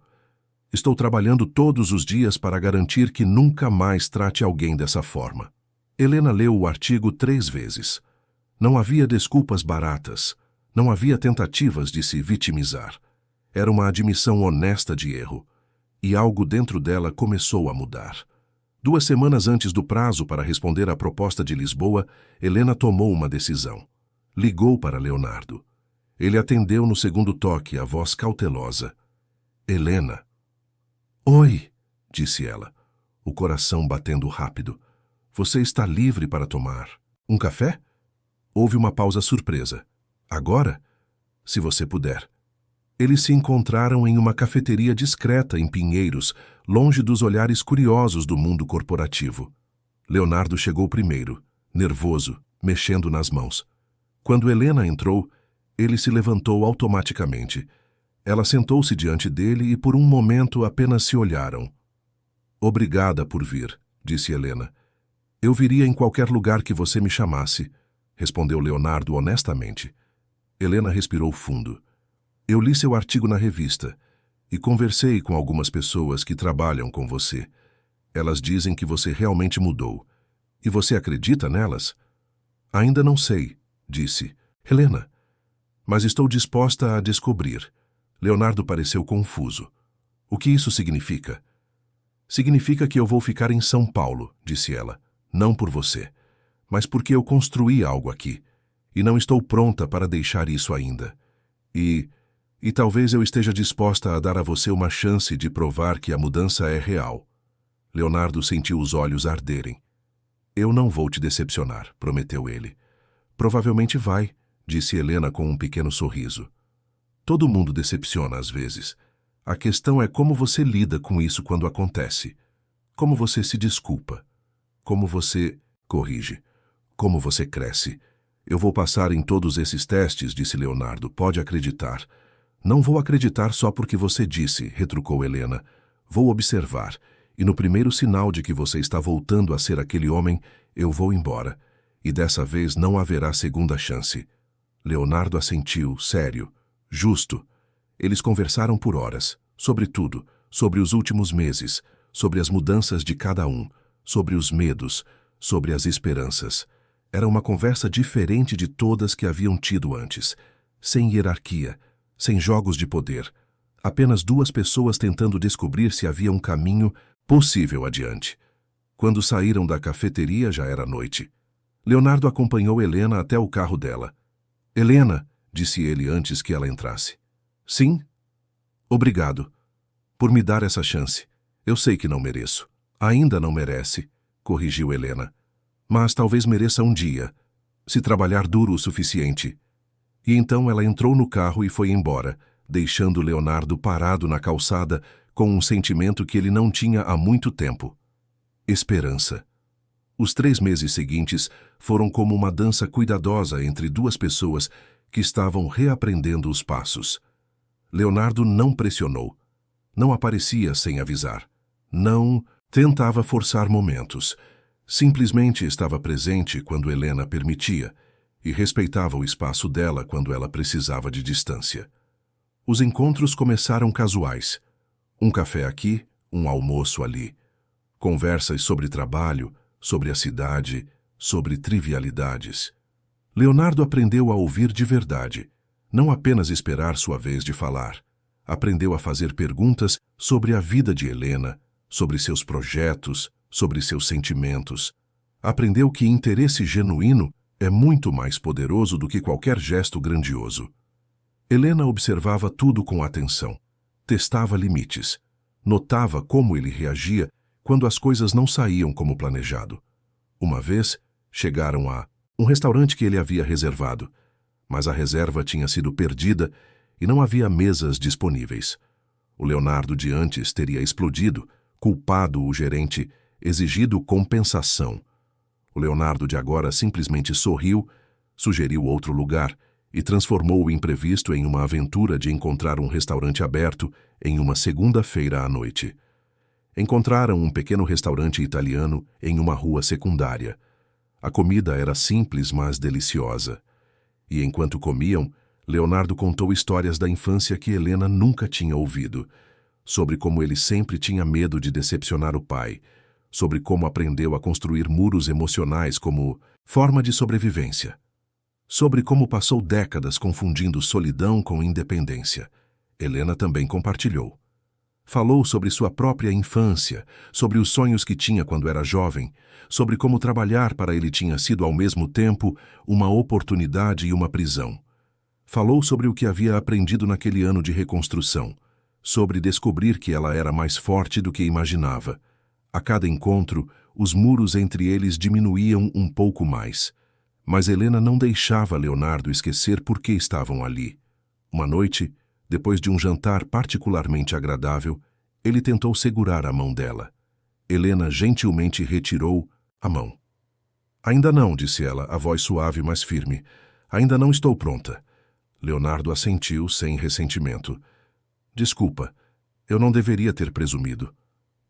Estou trabalhando todos os dias para garantir que nunca mais trate alguém dessa forma. Helena leu o artigo 3 vezes. Não havia desculpas baratas. Não havia tentativas de se vitimizar. Era uma admissão honesta de erro. E algo dentro dela começou a mudar. 2 semanas antes do prazo para responder à proposta de Lisboa, Helena tomou uma decisão. Ligou para Leonardo. Ele atendeu no segundo toque, a voz cautelosa. Helena. Oi, disse ela, o coração batendo rápido. Você está livre para tomar um café? Houve uma pausa surpresa. Agora? Se você puder. Eles se encontraram em uma cafeteria discreta em Pinheiros, longe dos olhares curiosos do mundo corporativo. Leonardo chegou primeiro, nervoso, mexendo nas mãos. Quando Helena entrou, ele se levantou automaticamente. Ela sentou-se diante dele e por um momento apenas se olharam. Obrigada por vir, disse Helena. Eu viria em qualquer lugar que você me chamasse, respondeu Leonardo honestamente. Helena respirou fundo. Eu li seu artigo na revista e conversei com algumas pessoas que trabalham com você. Elas dizem que você realmente mudou. E você acredita nelas? Ainda não sei, disse Helena. Mas estou disposta a descobrir. Leonardo pareceu confuso. O que isso significa? Significa que eu vou ficar em São Paulo, disse ela. Não por você, mas porque eu construí algo aqui. E não estou pronta para deixar isso ainda. E talvez eu esteja disposta a dar a você uma chance de provar que a mudança é real. Leonardo sentiu os olhos arderem. Eu não vou te decepcionar, prometeu ele. Provavelmente vai, disse Helena com um pequeno sorriso. Todo mundo decepciona às vezes. A questão é como você lida com isso quando acontece. Como você se desculpa. Como você corrige. Como você cresce. Eu vou passar em todos esses testes, disse Leonardo. Pode acreditar. Não vou acreditar só porque você disse, retrucou Helena. Vou observar. E no primeiro sinal de que você está voltando a ser aquele homem, eu vou embora. E dessa vez não haverá segunda chance. Leonardo assentiu, sério. Justo. Eles conversaram por horas, sobre tudo, sobre os últimos meses, sobre as mudanças de cada um, sobre os medos, sobre as esperanças. Era uma conversa diferente de todas que haviam tido antes, sem hierarquia, sem jogos de poder. Apenas 2 pessoas tentando descobrir se havia um caminho possível adiante. Quando saíram da cafeteria já era noite. Leonardo acompanhou Helena até o carro dela. Helena, disse ele antes que ela entrasse. Sim? Obrigado. Por me dar essa chance. Eu sei que não mereço. Ainda não merece, corrigiu Helena. Mas talvez mereça um dia, se trabalhar duro o suficiente. E então ela entrou no carro e foi embora, deixando Leonardo parado na calçada com um sentimento que ele não tinha há muito tempo. Esperança. Os 3 meses seguintes foram como uma dança cuidadosa entre 2 pessoas que estavam reaprendendo os passos. Leonardo não pressionou. Não aparecia sem avisar. Não tentava forçar momentos. Simplesmente estava presente quando Helena permitia. e respeitava o espaço dela quando ela precisava de distância. Os encontros começaram casuais. Um café aqui, um almoço ali. Conversas sobre trabalho, sobre a cidade, sobre trivialidades. Leonardo aprendeu a ouvir de verdade, não apenas esperar sua vez de falar. Aprendeu a fazer perguntas sobre a vida de Helena, sobre seus projetos, sobre seus sentimentos. Aprendeu que interesse genuíno é muito mais poderoso do que qualquer gesto grandioso. Helena observava tudo com atenção, testava limites, notava como ele reagia quando as coisas não saíam como planejado. Uma vez, chegaram a um restaurante que ele havia reservado, mas a reserva tinha sido perdida e não havia mesas disponíveis. O Leonardo de antes teria explodido, culpado o gerente, exigido compensação. O Leonardo de agora simplesmente sorriu, sugeriu outro lugar e transformou o imprevisto em uma aventura de encontrar um restaurante aberto em uma segunda-feira à noite. Encontraram um pequeno restaurante italiano em uma rua secundária. A comida era simples, mas deliciosa. E enquanto comiam, Leonardo contou histórias da infância que Helena nunca tinha ouvido, sobre como ele sempre tinha medo de decepcionar o pai, sobre como aprendeu a construir muros emocionais como forma de sobrevivência, sobre como passou décadas confundindo solidão com independência. Helena também compartilhou. Falou sobre sua própria infância, sobre os sonhos que tinha quando era jovem, sobre como trabalhar para ele tinha sido ao mesmo tempo uma oportunidade e uma prisão. Falou sobre o que havia aprendido naquele ano de reconstrução, sobre descobrir que ela era mais forte do que imaginava. A cada encontro, os muros entre eles diminuíam um pouco mais. Mas Helena não deixava Leonardo esquecer por que estavam ali. Uma noite, depois de um jantar particularmente agradável, ele tentou segurar a mão dela. Helena gentilmente retirou a mão. Ainda não, disse ela, a voz suave mas firme. Ainda não estou pronta. Leonardo assentiu sem ressentimento. Desculpa, eu não deveria ter presumido.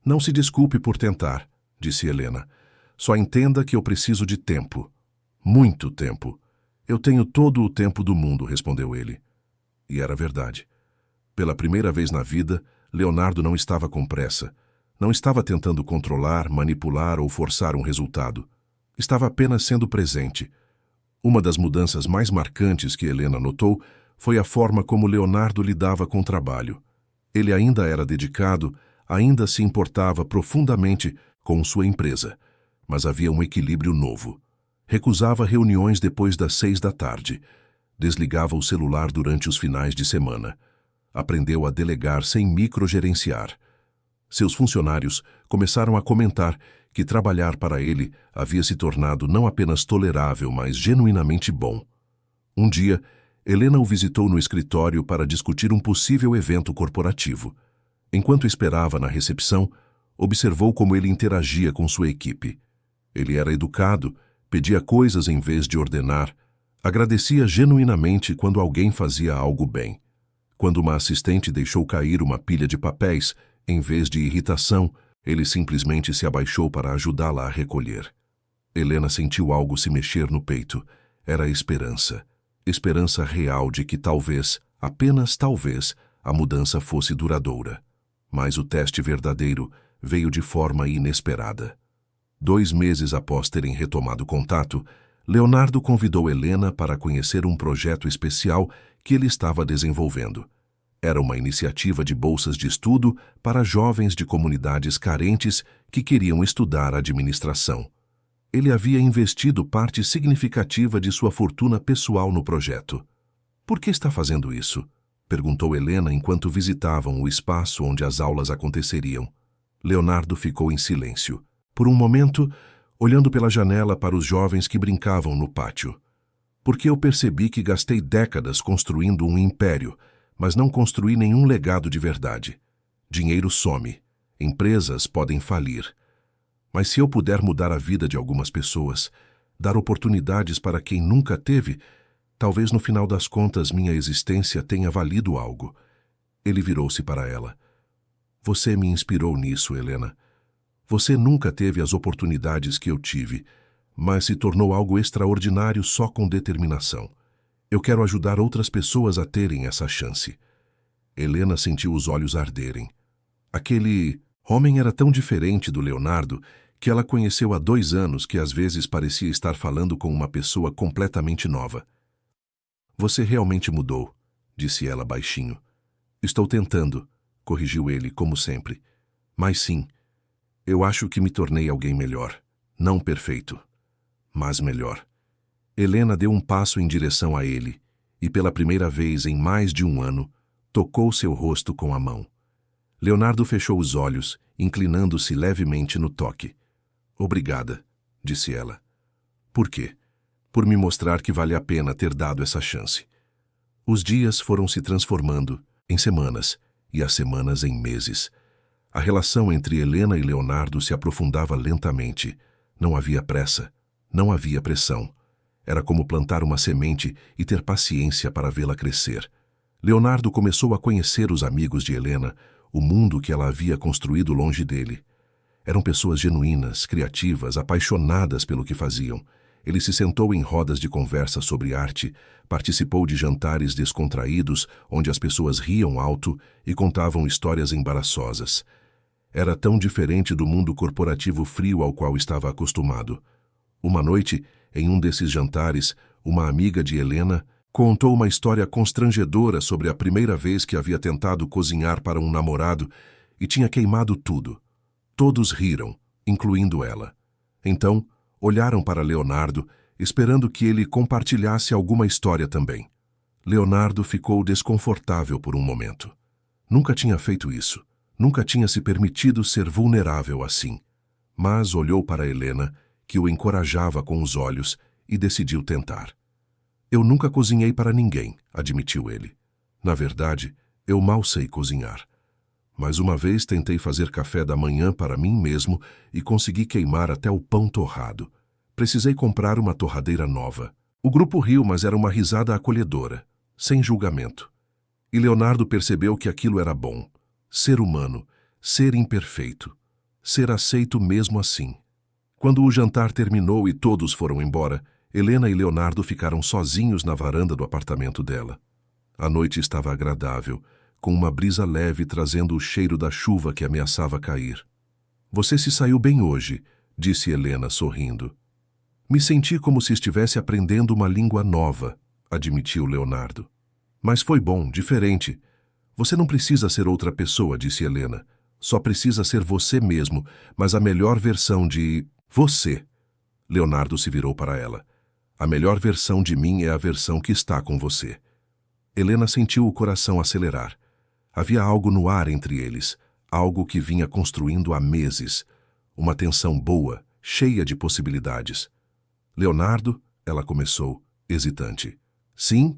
Não se desculpe por tentar, disse Helena. Só entenda que eu preciso de tempo. Muito tempo. Eu tenho todo o tempo do mundo, respondeu ele. E era verdade. Pela primeira vez na vida, Leonardo não estava com pressa. Não estava tentando controlar, manipular ou forçar um resultado. Estava apenas sendo presente. Uma das mudanças mais marcantes que Helena notou foi a forma como Leonardo lidava com o trabalho. Ele ainda era dedicado, ainda se importava profundamente com sua empresa, mas havia um equilíbrio novo. Recusava reuniões depois das 6 da tarde. Desligava o celular durante os finais de semana. Aprendeu a delegar sem microgerenciar. Seus funcionários começaram a comentar que trabalhar para ele havia se tornado não apenas tolerável, mas genuinamente bom. Um dia, Helena o visitou no escritório para discutir um possível evento corporativo. Enquanto esperava na recepção, observou como ele interagia com sua equipe. Ele era educado, pedia coisas em vez de ordenar, agradecia genuinamente quando alguém fazia algo bem. Quando uma assistente deixou cair uma pilha de papéis, em vez de irritação, ele simplesmente se abaixou para ajudá-la a recolher. Helena sentiu algo se mexer no peito. Era a esperança. Esperança real de que talvez, apenas talvez, a mudança fosse duradoura. Mas o teste verdadeiro veio de forma inesperada. 2 meses após terem retomado contato, Leonardo convidou Helena para conhecer um projeto especial que ele estava desenvolvendo. Era uma iniciativa de bolsas de estudo para jovens de comunidades carentes que queriam estudar administração. Ele havia investido parte significativa de sua fortuna pessoal no projeto. Por que está fazendo isso? Perguntou Helena enquanto visitavam o espaço onde as aulas aconteceriam. Leonardo ficou em silêncio. Por um momento, olhando pela janela para os jovens que brincavam no pátio. Porque eu percebi que gastei décadas construindo um império, mas não construí nenhum legado de verdade. Dinheiro some. Empresas podem falir. Mas se eu puder mudar a vida de algumas pessoas, dar oportunidades para quem nunca teve, talvez no final das contas minha existência tenha valido algo. Ele virou-se para ela. Você me inspirou nisso, Helena. Você nunca teve as oportunidades que eu tive, mas se tornou algo extraordinário só com determinação. Eu quero ajudar outras pessoas a terem essa chance. Helena sentiu os olhos arderem. Aquele homem era tão diferente do Leonardo que ela conheceu há 2 anos que às vezes parecia estar falando com uma pessoa completamente nova. Você realmente mudou, disse ela baixinho. Estou tentando, corrigiu ele, como sempre. Mas sim, eu acho que me tornei alguém melhor. Não perfeito, mas melhor. Helena deu um passo em direção a ele e, pela primeira vez em mais de 1 ano, tocou seu rosto com a mão. Leonardo fechou os olhos, inclinando-se levemente no toque. Obrigada, disse ela. Por quê? Por me mostrar que vale a pena ter dado essa chance. Os dias foram se transformando em semanas e as semanas em meses. A relação entre Helena e Leonardo se aprofundava lentamente. Não havia pressa, não havia pressão. Era como plantar uma semente e ter paciência para vê-la crescer. Leonardo começou a conhecer os amigos de Helena, o mundo que ela havia construído longe dele. Eram pessoas genuínas, criativas, apaixonadas pelo que faziam. Ele se sentou em rodas de conversa sobre arte, participou de jantares descontraídos, onde as pessoas riam alto e contavam histórias embaraçosas. Era tão diferente do mundo corporativo frio ao qual estava acostumado. Uma noite, em um desses jantares, uma amiga de Helena contou uma história constrangedora sobre a primeira vez que havia tentado cozinhar para um namorado e tinha queimado tudo. Todos riram, incluindo ela. Então, olharam para Leonardo, esperando que ele compartilhasse alguma história também. Leonardo ficou desconfortável por um momento. Nunca tinha feito isso. Nunca tinha se permitido ser vulnerável assim. Mas olhou para Helena, que o encorajava com os olhos, e decidiu tentar. Eu nunca cozinhei para ninguém, admitiu ele. Na verdade, eu mal sei cozinhar. Mas uma vez tentei fazer café da manhã para mim mesmo e consegui queimar até o pão torrado. Precisei comprar uma torradeira nova. O grupo riu, mas era uma risada acolhedora, sem julgamento. E Leonardo percebeu que aquilo era bom. Ser humano, ser imperfeito, ser aceito mesmo assim. Quando o jantar terminou e todos foram embora, Helena e Leonardo ficaram sozinhos na varanda do apartamento dela. A noite estava agradável, com uma brisa leve trazendo o cheiro da chuva que ameaçava cair. Você se saiu bem hoje, disse Helena, sorrindo. Me senti como se estivesse aprendendo uma língua nova, admitiu Leonardo. Mas foi bom, diferente. Você não precisa ser outra pessoa, disse Helena. Só precisa ser você mesmo, mas a melhor versão de você. Leonardo se virou para ela. A melhor versão de mim é a versão que está com você. Helena sentiu o coração acelerar. Havia algo no ar entre eles, algo que vinha construindo há meses. Uma tensão boa, cheia de possibilidades. Leonardo, ela começou, hesitante. Sim,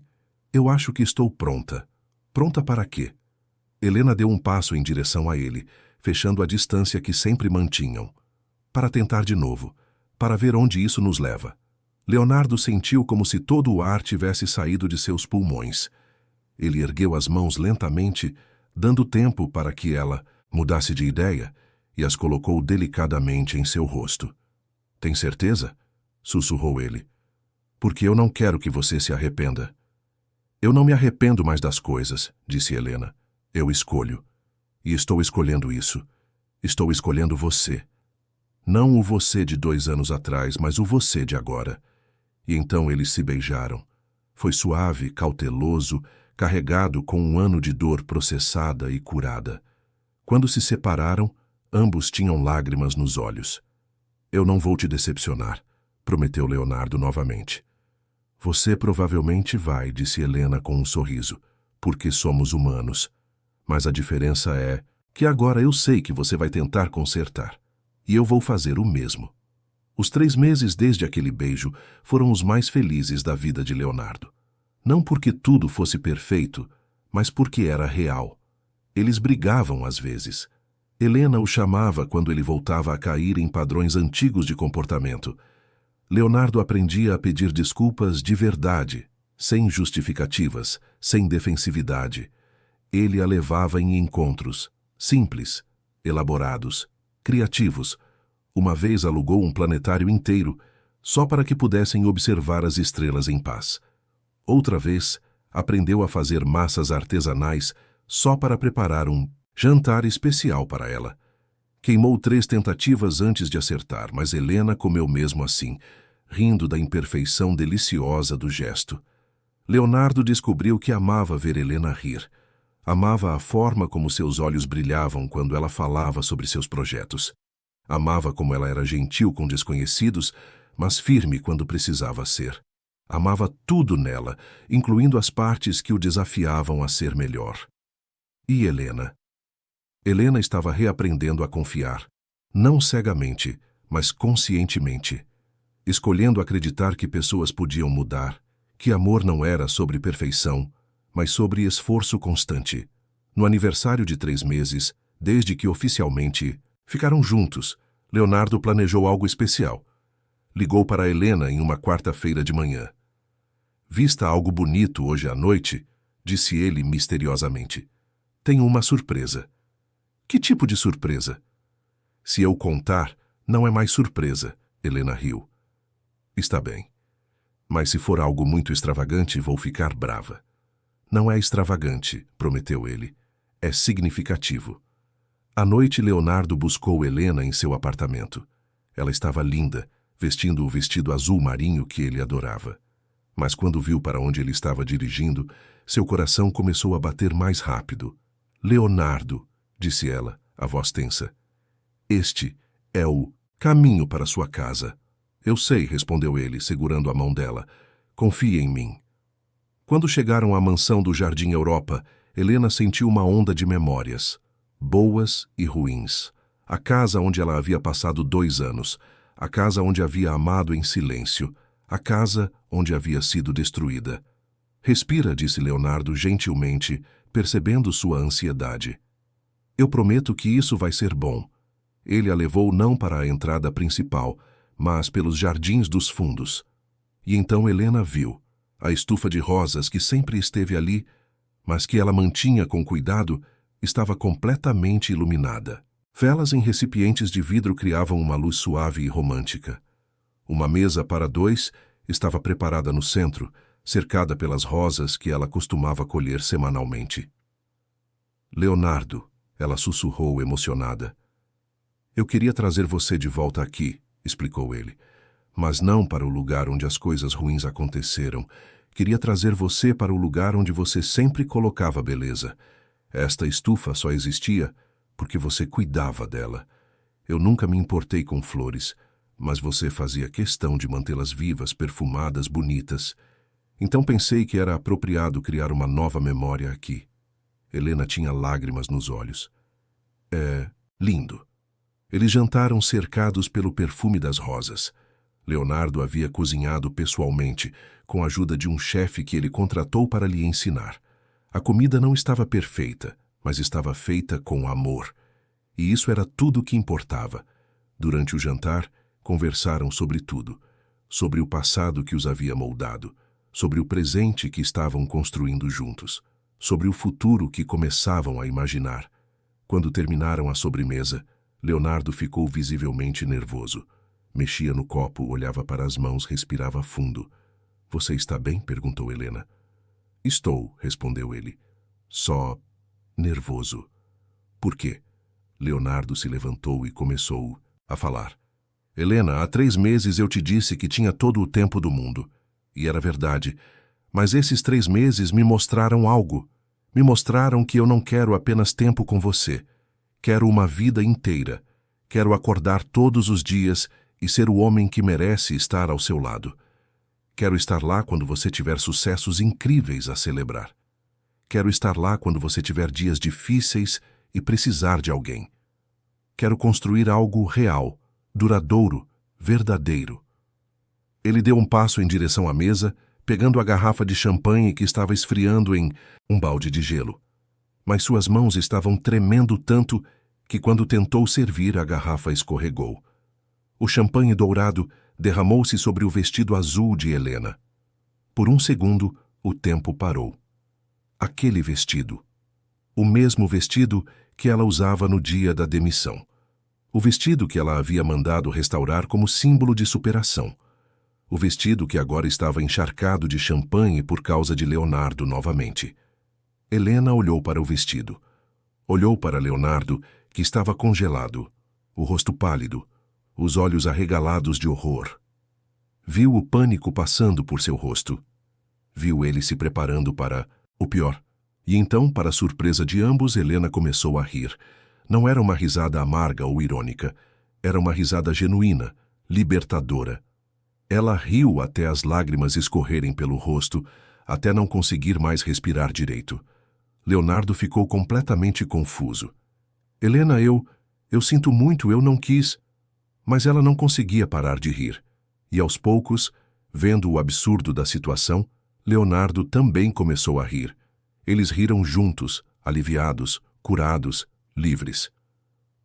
eu acho que estou pronta. Pronta para quê? Helena deu um passo em direção a ele, fechando a distância que sempre mantinham. Para tentar de novo, para ver onde isso nos leva. Leonardo sentiu como se todo o ar tivesse saído de seus pulmões. Ele ergueu as mãos lentamente, dando tempo para que ela mudasse de ideia, e as colocou delicadamente em seu rosto. Tem certeza? Sussurrou ele. Porque eu não quero que você se arrependa. Eu não me arrependo mais das coisas, disse Helena. Eu escolho. E estou escolhendo isso. Estou escolhendo você. Não o você de 2 anos atrás, mas o você de agora. E então eles se beijaram. Foi suave, cauteloso, carregado com 1 ano de dor processada e curada. Quando se separaram, ambos tinham lágrimas nos olhos. Eu não vou te decepcionar, prometeu Leonardo novamente. Você provavelmente vai, disse Helena com um sorriso, porque somos humanos. Mas a diferença é que agora eu sei que você vai tentar consertar. E eu vou fazer o mesmo. Os 3 meses desde aquele beijo foram os mais felizes da vida de Leonardo. Não porque tudo fosse perfeito, mas porque era real. Eles brigavam às vezes. Helena o chamava quando ele voltava a cair em padrões antigos de comportamento. Leonardo aprendia a pedir desculpas de verdade, sem justificativas, sem defensividade. Ele a levava em encontros, simples, elaborados, criativos. Uma vez alugou um planetário inteiro, só para que pudessem observar as estrelas em paz. Outra vez, aprendeu a fazer massas artesanais só para preparar um jantar especial para ela. Queimou 3 tentativas antes de acertar, mas Helena comeu mesmo assim, rindo da imperfeição deliciosa do gesto. Leonardo descobriu que amava ver Helena rir. Amava a forma como seus olhos brilhavam quando ela falava sobre seus projetos. Amava como ela era gentil com desconhecidos, mas firme quando precisava ser. Amava tudo nela, incluindo as partes que o desafiavam a ser melhor. E Helena? Helena estava reaprendendo a confiar, não cegamente, mas conscientemente, escolhendo acreditar que pessoas podiam mudar, que amor não era sobre perfeição, mas sobre esforço constante. No aniversário de 3 meses, desde que oficialmente ficaram juntos, Leonardo planejou algo especial. Ligou para Helena em uma quarta-feira de manhã. "Vista algo bonito hoje à noite?", disse ele misteriosamente. "Tenho uma surpresa." "Que tipo de surpresa?" "Se eu contar, não é mais surpresa." Helena riu. "Está bem. Mas se for algo muito extravagante, vou ficar brava." "Não é extravagante", prometeu ele. "É significativo." À noite, Leonardo buscou Helena em seu apartamento. Ela estava linda, vestindo o vestido azul marinho que ele adorava. Mas quando viu para onde ele estava dirigindo, seu coração começou a bater mais rápido. "Leonardo", disse ela, a voz tensa. "Este é o caminho para sua casa." "Eu sei", respondeu ele, segurando a mão dela. "Confie em mim." Quando chegaram à mansão do Jardim Europa, Helena sentiu uma onda de memórias, boas e ruins. A casa onde ela havia passado 2 anos, a casa onde havia amado em silêncio, a casa onde havia sido destruída. "Respira", disse Leonardo gentilmente, percebendo sua ansiedade. "Eu prometo que isso vai ser bom." Ele a levou não para a entrada principal, mas pelos jardins dos fundos. E então Helena viu a estufa de rosas que sempre esteve ali, mas que ela mantinha com cuidado, estava completamente iluminada. Velas em recipientes de vidro criavam uma luz suave e romântica. Uma mesa para 2 estava preparada no centro, cercada pelas rosas que ela costumava colher semanalmente. "Leonardo", ela sussurrou emocionada. "Eu queria trazer você de volta aqui", explicou ele. "Mas não para o lugar onde as coisas ruins aconteceram. Queria trazer você para o lugar onde você sempre colocava beleza. Esta estufa só existia porque você cuidava dela. Eu nunca me importei com flores, mas você fazia questão de mantê-las vivas, perfumadas, bonitas. Então pensei que era apropriado criar uma nova memória aqui." Helena tinha lágrimas nos olhos. "É lindo." Eles jantaram cercados pelo perfume das rosas. Leonardo havia cozinhado pessoalmente, com a ajuda de um chefe que ele contratou para lhe ensinar. A comida não estava perfeita, mas estava feita com amor. E isso era tudo o que importava. Durante o jantar, conversaram sobre tudo. Sobre o passado que os havia moldado, sobre o presente que estavam construindo juntos, sobre o futuro que começavam a imaginar. Quando terminaram a sobremesa, Leonardo ficou visivelmente nervoso. Mexia no copo, olhava para as mãos, respirava fundo. "Você está bem?", perguntou Helena. "Estou", respondeu ele. "Só nervoso." "Por quê?" Leonardo se levantou e começou a falar. "Helena, há 3 meses eu te disse que tinha todo o tempo do mundo. E era verdade. Mas esses 3 meses me mostraram algo. Me mostraram que eu não quero apenas tempo com você. Quero uma vida inteira. Quero acordar todos os dias e ser o homem que merece estar ao seu lado. Quero estar lá quando você tiver sucessos incríveis a celebrar. Quero estar lá quando você tiver dias difíceis e precisar de alguém. Quero construir algo real, duradouro, verdadeiro." Ele deu um passo em direção à mesa, pegando a garrafa de champanhe que estava esfriando em um balde de gelo. Mas suas mãos estavam tremendo tanto que quando tentou servir, a garrafa escorregou. O champanhe dourado derramou-se sobre o vestido azul de Helena. Por um segundo, o tempo parou. Aquele vestido. O mesmo vestido que ela usava no dia da demissão. O vestido que ela havia mandado restaurar como símbolo de superação. o vestido que agora estava encharcado de champanhe por causa de Leonardo novamente. Helena olhou para o vestido. Olhou para Leonardo, que estava congelado, o rosto pálido, os olhos arregalados de horror. Viu o pânico passando por seu rosto. Viu ele se preparando para o pior. E então, para surpresa de ambos, Helena começou a rir. Não era uma risada amarga ou irônica. Era uma risada genuína, libertadora. Ela riu até as lágrimas escorrerem pelo rosto, até não conseguir mais respirar direito. Leonardo ficou completamente confuso. Helena, eu sinto muito, eu não quis. Mas ela não conseguia parar de rir. E aos poucos, vendo o absurdo da situação, Leonardo também começou a rir. Eles riram juntos, aliviados, curados, livres.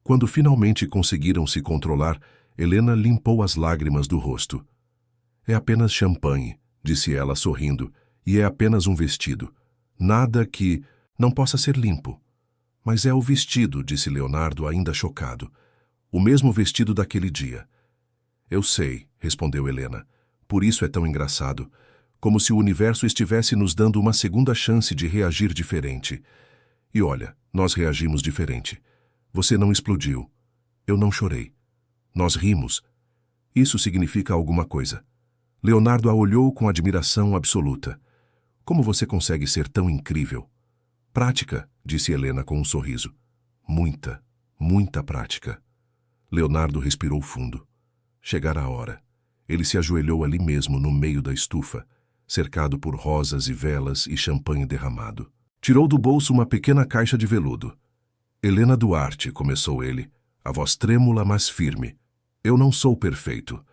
Quando finalmente conseguiram se controlar, Helena limpou as lágrimas do rosto. É apenas champanhe, disse ela sorrindo, e é apenas um vestido. Nada que não possa ser limpo. Mas é o vestido, disse Leonardo, ainda chocado. O mesmo vestido daquele dia. Eu sei, respondeu Helena. Por isso é tão engraçado. Como se o universo estivesse nos dando uma segunda chance de reagir diferente. E olha, nós reagimos diferente. Você não explodiu. Eu não chorei. Nós rimos. Isso significa alguma coisa. Leonardo a olhou com admiração absoluta. Como você consegue ser tão incrível? Prática, disse Helena com um sorriso. Muita, muita prática. Leonardo respirou fundo. Chegara a hora. Ele se ajoelhou ali mesmo, no meio da estufa, cercado por rosas e velas e champanhe derramado. Tirou do bolso uma pequena caixa de veludo. Helena Duarte, começou ele, a voz trêmula, mas firme. Eu não sou perfeito.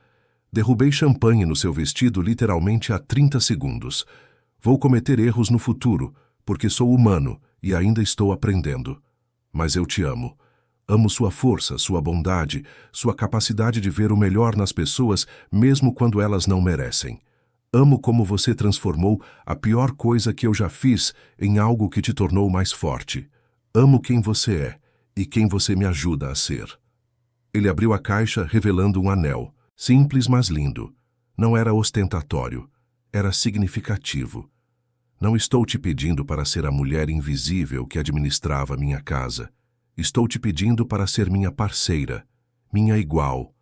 Derrubei champanhe no seu vestido literalmente há 30 segundos. Vou cometer erros no futuro, porque sou humano e ainda estou aprendendo. Mas eu te amo. Amo sua força, sua bondade, sua capacidade de ver o melhor nas pessoas, mesmo quando elas não merecem. Amo como você transformou a pior coisa que eu já fiz em algo que te tornou mais forte. Amo quem você é e quem você me ajuda a ser. Ele abriu a caixa, revelando um anel, simples mas lindo. Não era ostentatório, era significativo. Não estou te pedindo para ser a mulher invisível que administrava minha casa. Estou te pedindo para ser minha parceira, minha igual,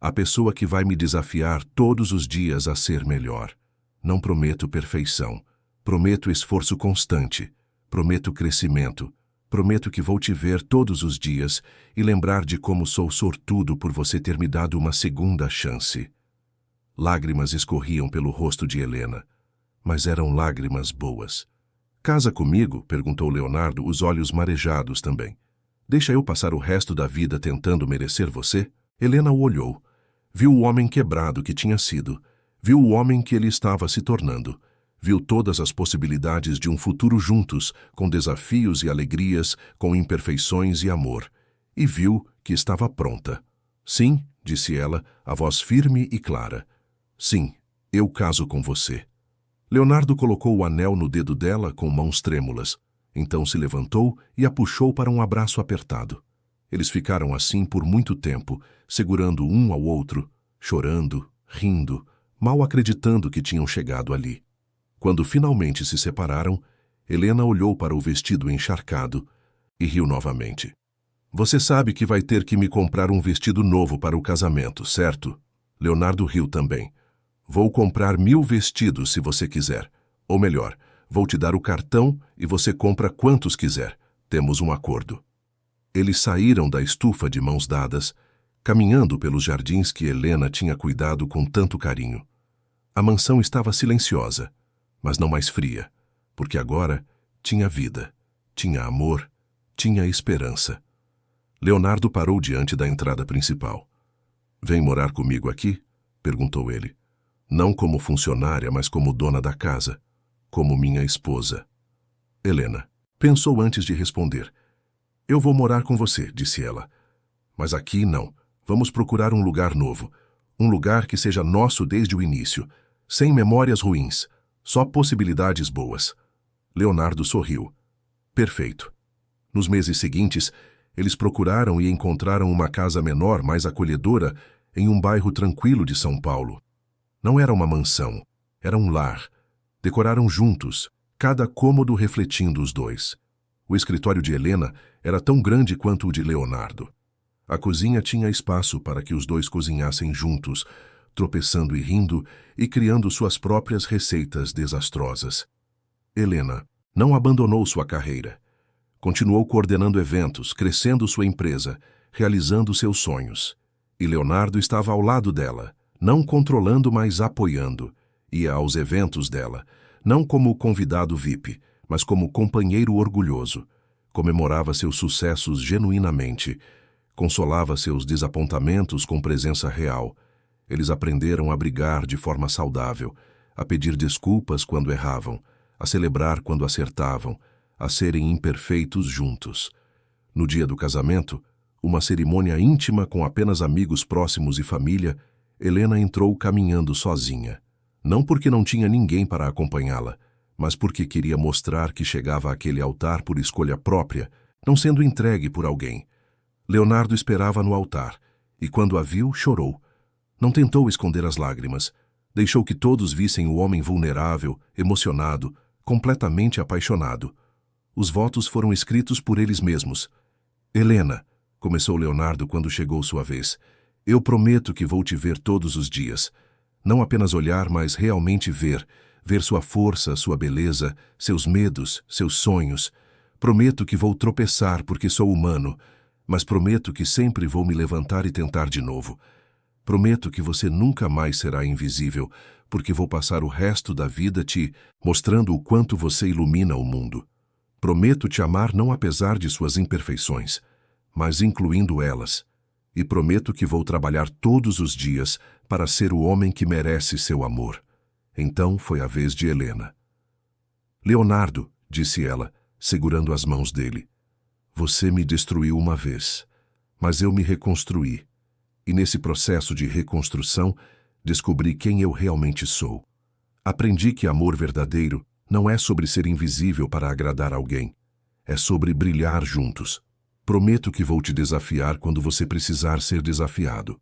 a pessoa que vai me desafiar todos os dias a ser melhor. Não prometo perfeição, prometo esforço constante, prometo crescimento, prometo que vou te ver todos os dias e lembrar de como sou sortudo por você ter me dado uma segunda chance. Lágrimas escorriam pelo rosto de Helena, mas eram lágrimas boas. Casa comigo? Perguntou Leonardo, os olhos marejados também. Deixa eu passar o resto da vida tentando merecer você? Helena o olhou. Viu o homem quebrado que tinha sido. Viu o homem que ele estava se tornando. Viu todas as possibilidades de um futuro juntos, com desafios e alegrias, com imperfeições e amor. E viu que estava pronta. Sim, disse ela, a voz firme e clara. Sim, eu caso com você. Leonardo colocou o anel no dedo dela com mãos trêmulas. Então se levantou e a puxou para um abraço apertado. Eles ficaram assim por muito tempo, segurando um ao outro, chorando, rindo, mal acreditando que tinham chegado ali. Quando finalmente se separaram, Helena olhou para o vestido encharcado e riu novamente. Você sabe que vai ter que me comprar um vestido novo para o casamento, certo? Leonardo riu também. Vou comprar 1000 vestidos se você quiser. Ou melhor, vou te dar o cartão e você compra quantos quiser. Temos um acordo. Eles saíram da estufa de mãos dadas, caminhando pelos jardins que Helena tinha cuidado com tanto carinho. A mansão estava silenciosa, mas não mais fria, porque agora tinha vida, tinha amor, tinha esperança. Leonardo parou diante da entrada principal. Vem morar comigo aqui? Perguntou ele. Não como funcionária, mas como dona da casa. Como minha esposa. Helena pensou antes de responder. Eu vou morar com você, disse ela. Mas aqui não. Vamos procurar um lugar novo. Um lugar que seja nosso desde o início. Sem memórias ruins. Só possibilidades boas. Leonardo sorriu. Perfeito. Nos meses seguintes, eles procuraram e encontraram uma casa menor, mais acolhedora, em um bairro tranquilo de São Paulo. Não era uma mansão, era um lar. Decoraram juntos, cada cômodo refletindo os dois. O escritório de Helena era tão grande quanto o de Leonardo. A cozinha tinha espaço para que os dois cozinhassem juntos, tropeçando e rindo e criando suas próprias receitas desastrosas. Helena não abandonou sua carreira. Continuou coordenando eventos, crescendo sua empresa, realizando seus sonhos. E Leonardo estava ao lado dela, não controlando, mas apoiando. Ia aos eventos dela, não como convidado VIP, mas como companheiro orgulhoso. Comemorava seus sucessos genuinamente. Consolava seus desapontamentos com presença real. Eles aprenderam a brigar de forma saudável, a pedir desculpas quando erravam, a celebrar quando acertavam, a serem imperfeitos juntos. No dia do casamento, uma cerimônia íntima com apenas amigos próximos e família, Helena entrou caminhando sozinha. Não porque não tinha ninguém para acompanhá-la, mas porque queria mostrar que chegava àquele altar por escolha própria, não sendo entregue por alguém. Leonardo esperava no altar, e quando a viu, chorou. Não tentou esconder as lágrimas. Deixou que todos vissem o homem vulnerável, emocionado, completamente apaixonado. Os votos foram escritos por eles mesmos. Helena, começou Leonardo quando chegou sua vez, eu prometo que vou te ver todos os dias. Não apenas olhar, mas realmente ver. Ver sua força, sua beleza, seus medos, seus sonhos. Prometo que vou tropeçar porque sou humano, mas prometo que sempre vou me levantar e tentar de novo. Prometo que você nunca mais será invisível, porque vou passar o resto da vida te mostrando o quanto você ilumina o mundo. Prometo te amar não apesar de suas imperfeições, mas incluindo elas. E prometo que vou trabalhar todos os dias para ser o homem que merece seu amor. Então foi a vez de Helena. Leonardo, disse ela, segurando as mãos dele, você me destruiu uma vez, mas eu me reconstruí. E nesse processo de reconstrução, descobri quem eu realmente sou. Aprendi que amor verdadeiro não é sobre ser invisível para agradar alguém. É sobre brilhar juntos. Prometo que vou te desafiar quando você precisar ser desafiado.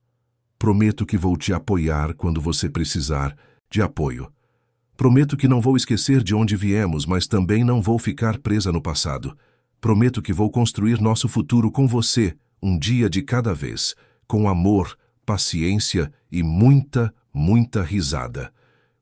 Prometo que vou te apoiar quando você precisar de apoio. Prometo que não vou esquecer de onde viemos, mas também não vou ficar presa no passado. Prometo que vou construir nosso futuro com você, um dia de cada vez, com amor, paciência e muita, muita risada.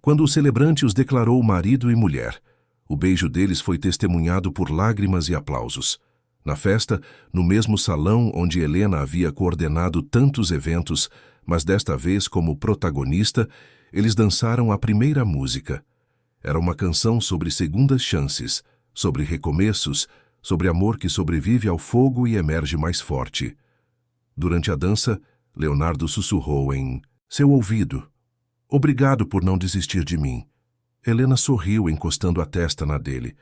Quando o celebrante os declarou marido e mulher, o beijo deles foi testemunhado por lágrimas e aplausos. Na festa, no mesmo salão onde Helena havia coordenado tantos eventos, mas desta vez como protagonista, eles dançaram a primeira música. Era uma canção sobre segundas chances, sobre recomeços, sobre amor que sobrevive ao fogo e emerge mais forte. Durante a dança, Leonardo sussurrou em seu ouvido: obrigado por não desistir de mim. Helena sorriu encostando a testa na dele.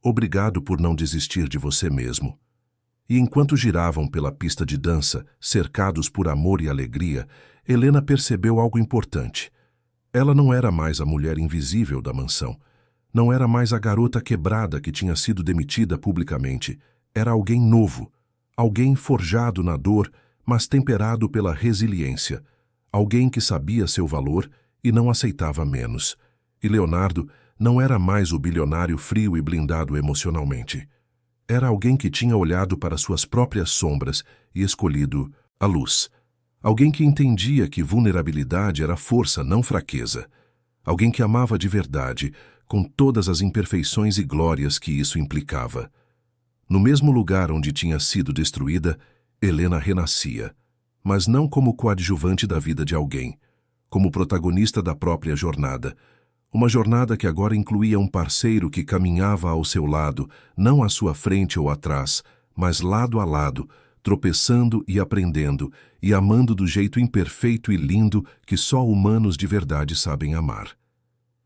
Obrigado por não desistir de você mesmo. E enquanto giravam pela pista de dança, cercados por amor e alegria, Helena percebeu algo importante. Ela não era mais a mulher invisível da mansão. Não era mais a garota quebrada que tinha sido demitida publicamente. Era alguém novo. Alguém forjado na dor, mas temperado pela resiliência. Alguém que sabia seu valor e não aceitava menos. E Leonardo não era mais o bilionário frio e blindado emocionalmente. Era alguém que tinha olhado para suas próprias sombras e escolhido a luz. Alguém que entendia que vulnerabilidade era força, não fraqueza. Alguém que amava de verdade, com todas as imperfeições e glórias que isso implicava. No mesmo lugar onde tinha sido destruída, Helena renascia, mas não como coadjuvante da vida de alguém, como protagonista da própria jornada. Uma jornada que agora incluía um parceiro que caminhava ao seu lado, não à sua frente ou atrás, mas lado a lado, tropeçando e aprendendo, e amando do jeito imperfeito e lindo que só humanos de verdade sabem amar.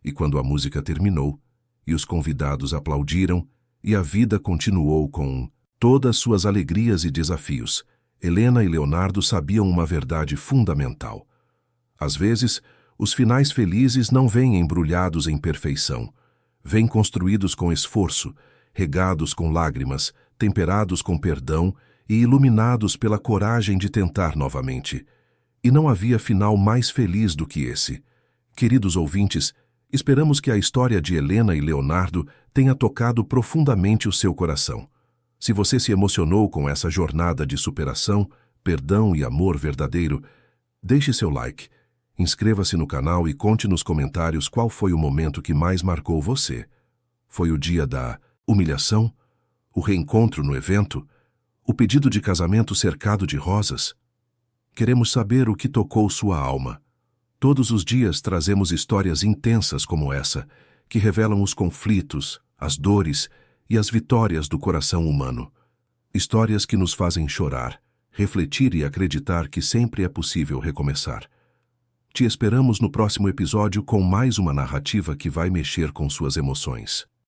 E quando a música terminou, e os convidados aplaudiram, e a vida continuou com todas suas alegrias e desafios, Helena e Leonardo sabiam uma verdade fundamental. Às vezes, os finais felizes não vêm embrulhados em perfeição. Vêm construídos com esforço, regados com lágrimas, temperados com perdão e iluminados pela coragem de tentar novamente. E não havia final mais feliz do que esse. Queridos ouvintes, esperamos que a história de Helena e Leonardo tenha tocado profundamente o seu coração. Se você se emocionou com essa jornada de superação, perdão e amor verdadeiro, deixe seu like, inscreva-se no canal e conte nos comentários qual foi o momento que mais marcou você. Foi o dia da humilhação? O reencontro no evento? O pedido de casamento cercado de rosas? Queremos saber o que tocou sua alma. Todos os dias trazemos histórias intensas como essa, que revelam os conflitos, as dores e as vitórias do coração humano. Histórias que nos fazem chorar, refletir e acreditar que sempre é possível recomeçar. Te esperamos no próximo episódio com mais uma narrativa que vai mexer com suas emoções.